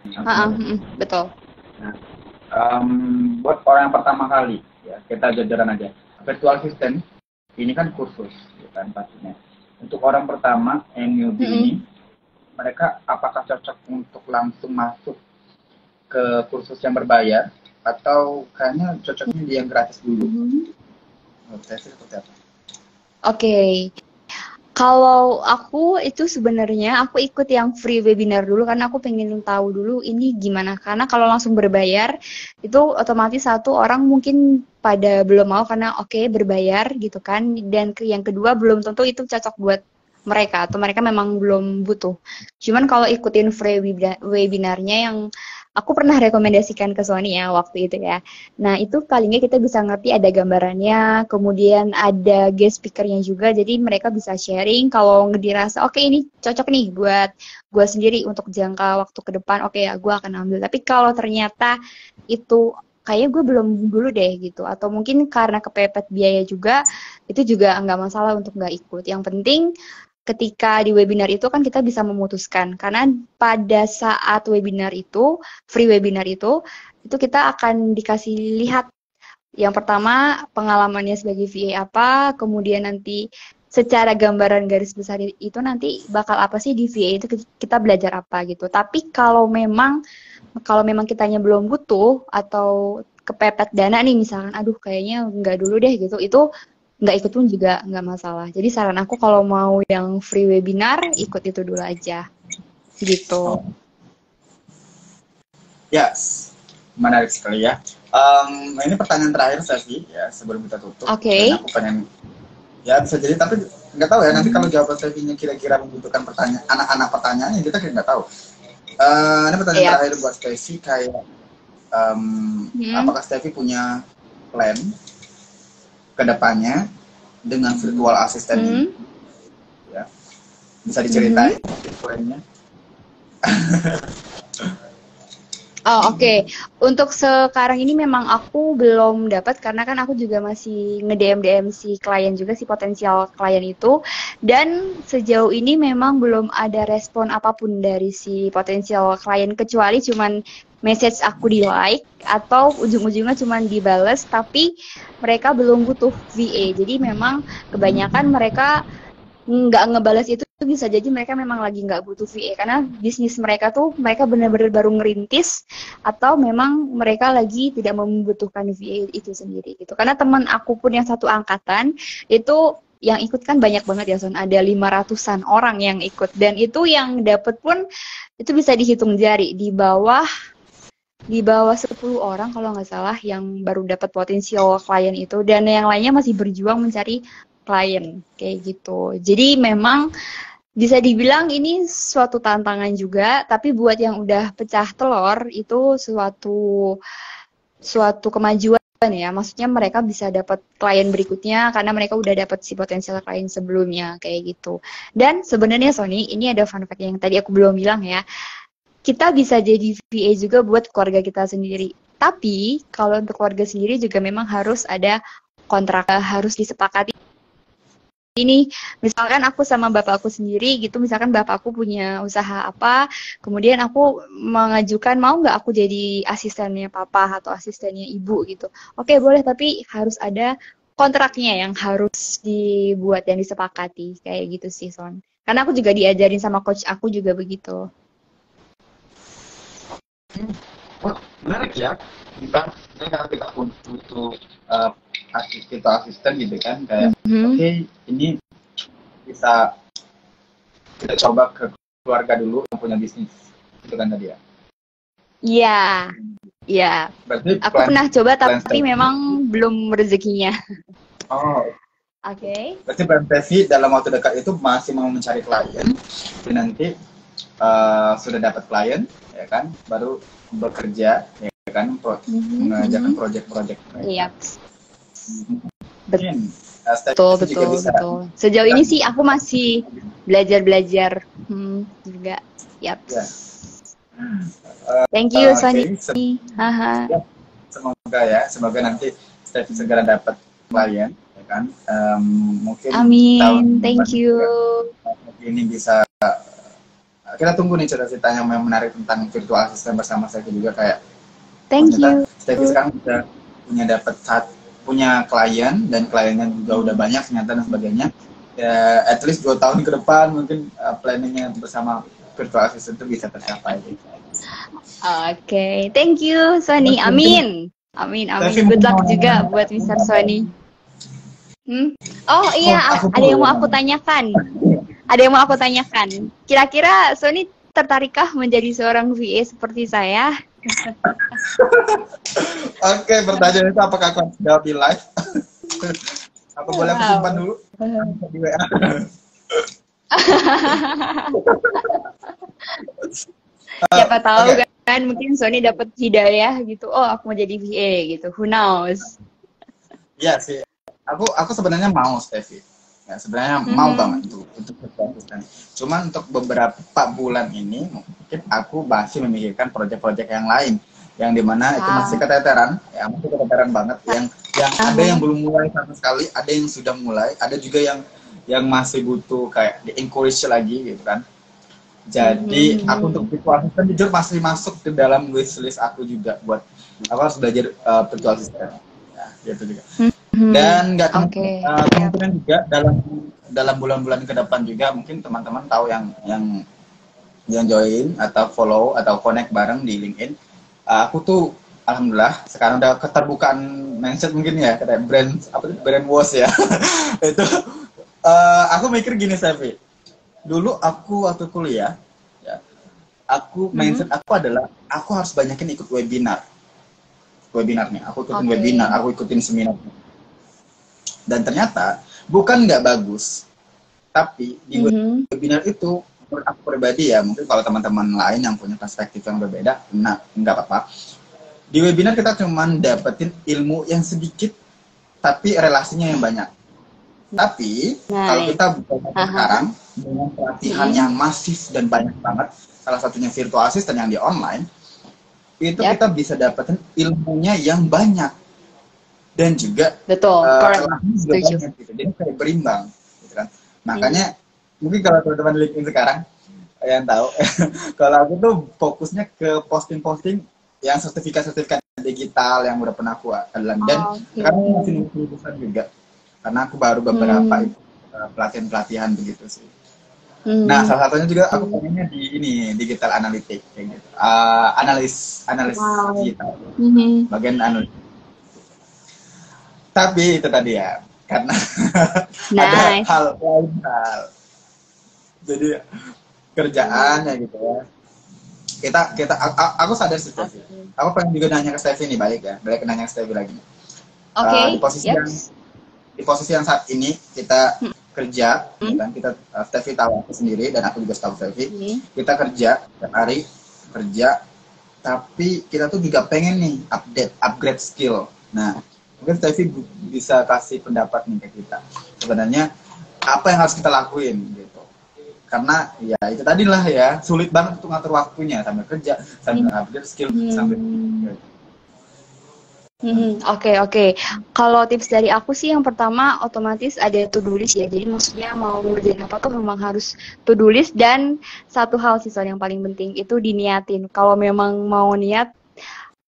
Betul. Nah, buat orang yang pertama kali ya, kita jajaran aja. Virtual assistant ini kan kursus ya kan pastinya. Untuk orang pertama yang newbie ini, mereka apakah cocok untuk langsung masuk ke kursus yang berbayar atau kayaknya cocoknya di yang gratis dulu? Oke. Kalau aku itu sebenarnya aku ikut yang free webinar dulu karena aku pengen tahu dulu ini gimana. Karena kalau langsung berbayar itu otomatis satu orang mungkin pada belum mau karena berbayar gitu kan. Dan yang kedua belum tentu itu cocok buat mereka atau mereka memang belum butuh. Cuman kalau ikutin free webinarnya yang aku pernah rekomendasikan ke Sony ya waktu itu ya. Nah itu paling nggak kita bisa ngerti ada gambarannya, kemudian ada guest speakernya juga, jadi mereka bisa sharing kalau dirasa ini cocok nih buat gue sendiri untuk jangka waktu ke depan, ya gue akan ambil. Tapi kalau ternyata itu kayaknya gue belum dulu deh gitu, atau mungkin karena kepepet biaya juga, itu juga nggak masalah untuk nggak ikut. Yang penting ketika di webinar itu kan kita bisa memutuskan, karena pada saat webinar itu, free webinar itu kita akan dikasih lihat yang pertama pengalamannya sebagai VA apa, kemudian nanti secara gambaran garis besar itu nanti bakal apa sih di VA itu kita belajar apa gitu. Tapi kalau memang kitanya belum butuh atau kepepet dana nih misalkan, aduh kayaknya nggak dulu deh gitu, itu nggak ikut pun juga nggak masalah. Jadi saran aku kalau mau yang free webinar, ikut itu dulu aja. Gitu. Yes, menarik sekali ya. Ini pertanyaan terakhir sesi ya sebelum kita tutup. Oke. Aku pengen, ya bisa jadi, tapi nggak tahu ya nanti kalau jawaban sesinya kira-kira membutuhkan pertanyaan, anak-anak pertanyaannya kita nggak tahu. Ini pertanyaan terakhir buat Steffi kayak, apakah Steffi punya plan kedepannya dengan virtual assistant ini, ya bisa diceritain plannya? Oke. Untuk sekarang ini memang aku belum dapat karena kan aku juga masih nge-DM si klien juga, si potensial klien itu, dan sejauh ini memang belum ada respon apapun dari si potensial klien kecuali cuman message aku di like atau ujung-ujungnya cuma dibales tapi mereka belum butuh VA. Jadi memang kebanyakan mereka nggak ngebales itu bisa jadi mereka memang lagi nggak butuh VA karena bisnis mereka tuh mereka benar-benar baru ngerintis atau memang mereka lagi tidak membutuhkan VA itu sendiri gitu. Karena teman aku pun yang satu angkatan itu yang ikut kan banyak banget ya Son, ada 500-an orang yang ikut dan itu yang dapat pun itu bisa dihitung jari di bawah 10 orang kalau nggak salah yang baru dapat potensial klien itu dan yang lainnya masih berjuang mencari klien kayak gitu. Jadi memang bisa dibilang ini suatu tantangan juga, tapi buat yang udah pecah telur itu suatu kemajuan ya. Maksudnya mereka bisa dapat klien berikutnya karena mereka udah dapat si potensial klien sebelumnya kayak gitu. Dan sebenarnya Sony, ini ada fun fact yang tadi aku belum bilang ya. Kita bisa jadi VA juga buat keluarga kita sendiri. Tapi kalau untuk keluarga sendiri juga memang harus ada kontrak, harus disepakati. Ini misalkan aku sama bapakku sendiri gitu, misalkan bapakku punya usaha apa, kemudian aku mengajukan mau nggak aku jadi asistennya papa atau asistennya ibu gitu. Oke boleh, tapi harus ada kontraknya yang harus dibuat dan disepakati kayak gitu sih Son. Karena aku juga diajarin sama coach aku juga begitu. Wah, menarik ya. Kalau kita butuh asisten gitu kan, kayak oke, ini bisa kita coba ke keluarga dulu yang punya bisnis, gitu kan tadi ya? Iya, iya. Berarti Aku pernah coba tapi memang belum rezekinya. Oh, Oke. berarti Plan Tevi dalam waktu dekat itu masih mau mencari klien, dan nanti sudah dapat klien, ya kan, baru bekerja, ya kan, mengerjakan proyek-proyek. Iya. Mungkin Betul. Sejauh ini sih aku masih belajar juga. Yap. Ya. Thank you Sony. Ya, semoga nanti Steffi segera dapat klien, ya kan. Mungkin Amin. Thank you. Ini bisa kita tunggu nih cerita-ceritanya yang menarik tentang virtual assistant bersama saya juga kayak. Thank you. Steffi sekarang sudah punya klien dan kliennya juga udah banyak ternyata dan sebagainya. Ya, at least 2 tahun ke depan mungkin planningnya bersama virtual assistant itu bisa tercapai. Oke, thank you Sony. Amin. Good luck juga buat Mr. Sony. Oh iya, ada yang mau aku tanyakan. Kira-kira Sony tertarikkah menjadi seorang VA seperti saya? Oke, pertanyaan itu apakah aku jawab di live? Apa boleh aku simpan dulu? Di WA. Siapa tahu kan mungkin Sony dapat hidayah gitu. Oh, aku mau jadi VA gitu. Who knows? Iya sih. Aku sebenarnya mau Steffi. Ya, sebenarnya mau banget untuk asisten. Cuman untuk beberapa bulan ini mungkin aku masih memikirkan proyek-proyek yang lain yang dimana itu masih keteteran banget, yang ada yang belum mulai sama sekali, ada yang sudah mulai, ada juga yang masih butuh kayak di encourage lagi gitu kan. Jadi aku untuk virtual assistant jujur masih masuk ke dalam wishlist aku juga, buat aku harus belajar virtual assistant ya, gitu juga. Dan nggak kemungkinan juga dalam bulan-bulan ke depan juga mungkin teman-teman tahu yang join atau follow atau connect bareng di LinkedIn. Aku tuh alhamdulillah sekarang udah keterbukaan mindset mungkin ya, kayak brand wash ya. Itu aku mikir gini Steffi. Dulu aku waktu kuliah ya, mindset aku adalah aku harus banyakin ikut webinarnya. Aku ikutin webinar, aku ikutin seminar. Dan ternyata bukan nggak bagus, tapi di webinar itu menurut aku pribadi ya, mungkin kalau teman-teman lain yang punya perspektif yang berbeda, nah nggak apa-apa. Di webinar kita cuman dapetin ilmu yang sedikit, tapi relasinya yang banyak. Tapi kalau kita sekarang dengan pelatihan yang masif dan banyak banget, salah satunya virtual assistant yang di online, itu kita bisa dapetin ilmunya yang banyak. Dan juga setuju. Gitu. Jadi kayak berimbang gitu kan. Makanya mungkin kalau teman-teman LinkedIn sekarang yang tahu kalau aku tuh fokusnya ke posting-posting yang sertifikat-sertifikat digital yang udah pernah aku alami, dan Oke. sekarang aku masih nunggu lulusan juga karena aku baru beberapa Hmm. pelatihan-pelatihan begitu sih. Nah, Hmm. salah satunya juga aku pengennya di ini digital analytic kayak gitu. Analis analis Wow. digital. Hmm. Bagian analis. Tapi itu tadi ya, karena ada Nice. hal lain hal. Jadi kerjaan ya Hmm. gitu ya. Aku sadar sih Steffi. Oke. Aku pengen juga nanya ke Steffi nih, balik ya, balik ke nanya ke Steffi lagi. Oke. Di posisi Yep. yang saat ini kita kerja, ya Hmm. kan, kita Steffi tahu aku sendiri dan aku juga tahu Steffi, Hmm. kita kerja setiap hari, kerja, tapi kita tuh juga pengen nih upgrade skill. Nah, mungkin Steffi bisa kasih pendapat nih ke kita. Sebenarnya apa yang harus kita lakuin gitu. Karena ya itu tadi lah ya, sulit banget untuk ngatur waktunya sambil kerja, sambil upgrade skill, sambil Hmm. Oke, oke. Kalau tips dari aku sih yang pertama otomatis ada to-do list ya. Jadi maksudnya mau ngerjain apa tuh memang harus to-do list, dan satu hal sih Son yang paling penting itu diniatin. Kalau memang mau niat,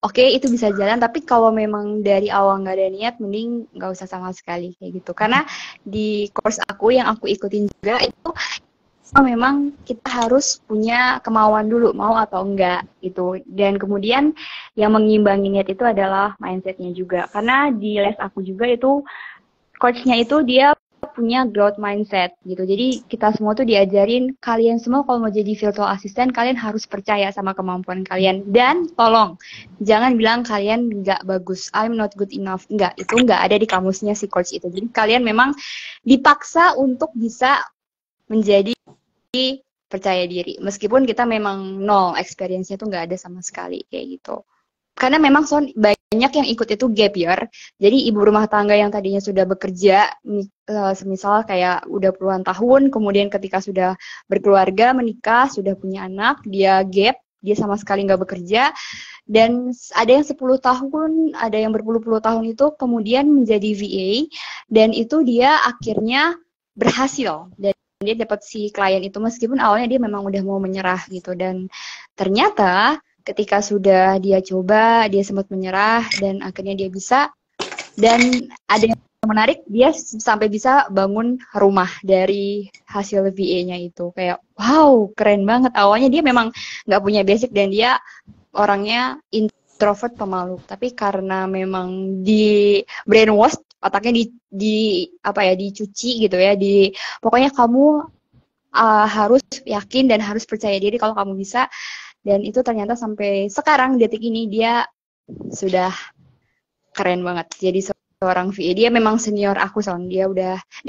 oke itu bisa jalan, tapi kalau memang dari awal nggak ada niat, mending nggak usah sama sekali kayak gitu. Karena di course aku yang aku ikutin juga itu memang kita harus punya kemauan dulu mau atau enggak gitu, dan kemudian yang mengimbangi niat itu adalah mindsetnya juga, karena di les aku juga itu coachnya itu dia punya growth mindset gitu. Jadi kita semua tuh diajarin, kalian semua kalau mau jadi virtual assistant kalian harus percaya sama kemampuan kalian, dan tolong jangan bilang kalian nggak bagus, I'm not good enough, enggak, itu nggak ada di kamusnya si coach itu. Jadi kalian memang dipaksa untuk bisa menjadi percaya diri, meskipun kita memang nol experience-nya tuh nggak ada sama sekali kayak gitu. Karena memang Son banyak yang ikut itu gap year, jadi ibu rumah tangga yang tadinya sudah bekerja, semisal kayak udah puluhan tahun, kemudian ketika sudah berkeluarga, menikah, sudah punya anak, dia gap, dia sama sekali nggak bekerja, dan ada yang 10 tahun, ada yang berpuluh-puluh tahun itu kemudian menjadi VA, dan itu dia akhirnya berhasil, dan dia dapat si klien itu meskipun awalnya dia memang udah mau menyerah gitu, dan ternyata ketika sudah dia coba, dia sempat menyerah dan akhirnya dia bisa, dan ada yang menarik, dia sampai bisa bangun rumah dari hasil VA-nya itu. Kayak wow, keren banget. Awalnya dia memang nggak punya basic dan dia orangnya introvert, pemalu, tapi karena memang di brainwash, otaknya di apa ya, dicuci gitu ya, di pokoknya kamu harus yakin dan harus percaya diri kalau kamu bisa, dan itu ternyata sampai sekarang detik ini dia sudah keren banget jadi seorang VA. Dia memang senior aku Son, dia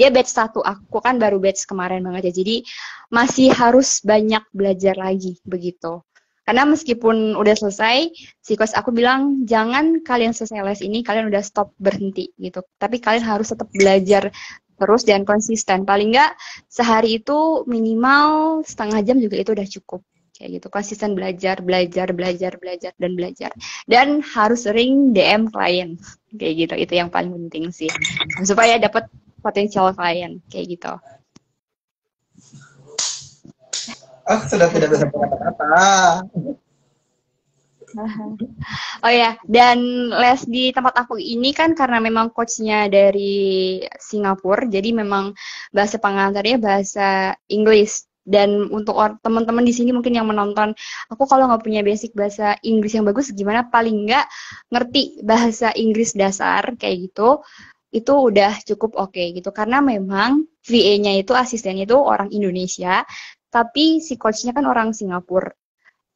batch 1, aku kan baru batch kemarin banget ya, jadi masih harus banyak belajar lagi begitu. Karena meskipun udah selesai, si coach aku bilang jangan kalian selesai les ini kalian udah stop, berhenti gitu, tapi kalian harus tetap belajar terus dan konsisten. Paling nggak sehari itu minimal setengah jam juga itu udah cukup kayak gitu. Konsisten belajar, belajar, belajar, belajar, dan belajar, dan harus sering DM klien kayak gitu. Itu yang paling penting sih supaya dapat potensial klien kayak gitu. Aku sudah tidak bisa berkata-kata. Oh ya, dan les di tempat aku ini kan karena memang coachnya dari Singapura, jadi memang bahasa pengantarnya bahasa Inggris. Dan untuk teman-teman di sini mungkin yang menonton, aku kalau nggak punya basic bahasa Inggris yang bagus, gimana paling nggak ngerti bahasa Inggris dasar kayak gitu, itu udah cukup oke gitu. Karena memang VA-nya itu, asistennya itu orang Indonesia, tapi si coachnya kan orang Singapura.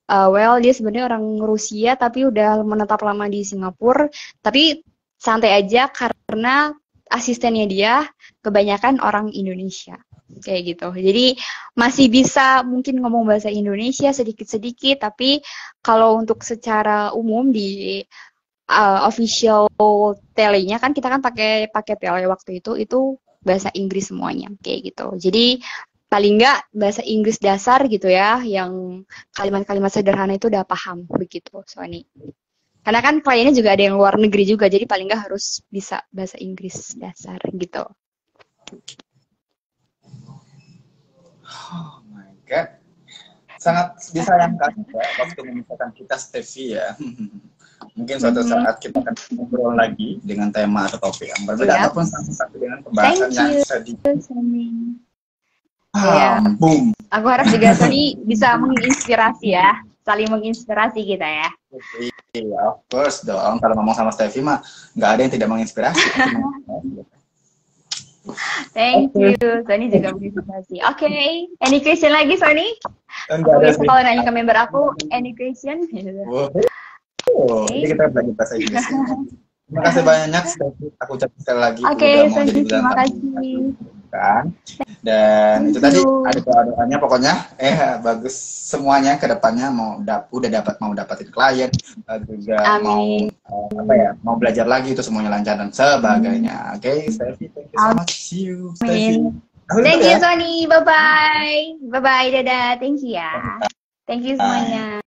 Well, dia sebenarnya orang Rusia tapi udah menetap lama di Singapura. Tapi santai aja karena asistennya dia kebanyakan orang Indonesia. Kayak gitu. Jadi masih bisa mungkin ngomong bahasa Indonesia sedikit-sedikit, tapi kalau untuk secara umum di official telenya kan kita kan pakai pakai tele waktu itu bahasa Inggris semuanya kayak gitu. Jadi paling nggak bahasa Inggris dasar gitu ya, yang kalimat-kalimat sederhana itu udah paham begitu, Sony. Karena kan kliennya juga ada yang luar negeri juga, jadi paling nggak harus bisa bahasa Inggris dasar gitu. Oh my god. sangat disayangkan ya, waktu memisahkan kita Steffi ya. Mungkin suatu saat kita akan ngobrol lagi dengan tema atau topik yang berbeda Yap. ataupun sama-sama dengan pembahasan yang Thank you, sedih. Sony. Iya. Boom. Aku harap juga Sony bisa menginspirasi ya, saling menginspirasi kita ya. Iya, of course dong. Kalau ngomong sama Steffi mah nggak ada yang tidak menginspirasi. Thank you, Sony juga menginspirasi. Oke, any question lagi Sony? Enggak Aku ada bisa sih. kalau nanya ke member aku, any question? Wow. Jadi kita belajar bahasa Inggris. Terima kasih banyak, Steffi. Aku ucapkan sekali lagi Oke, udah mau Sony, jadi terima tamu. kasih. Kan. Dan Thank itu tadi you. ada doa-doanya pokoknya bagus semuanya ke depannya mau dapatin klien juga Amin. mau belajar lagi itu semuanya lancar dan sebagainya. Oke, Steffi, thank you so much. See you, Steffi. Amin. Thank you Sony, bye bye. Bye bye, dadah. Thank you ya. Thank you semuanya.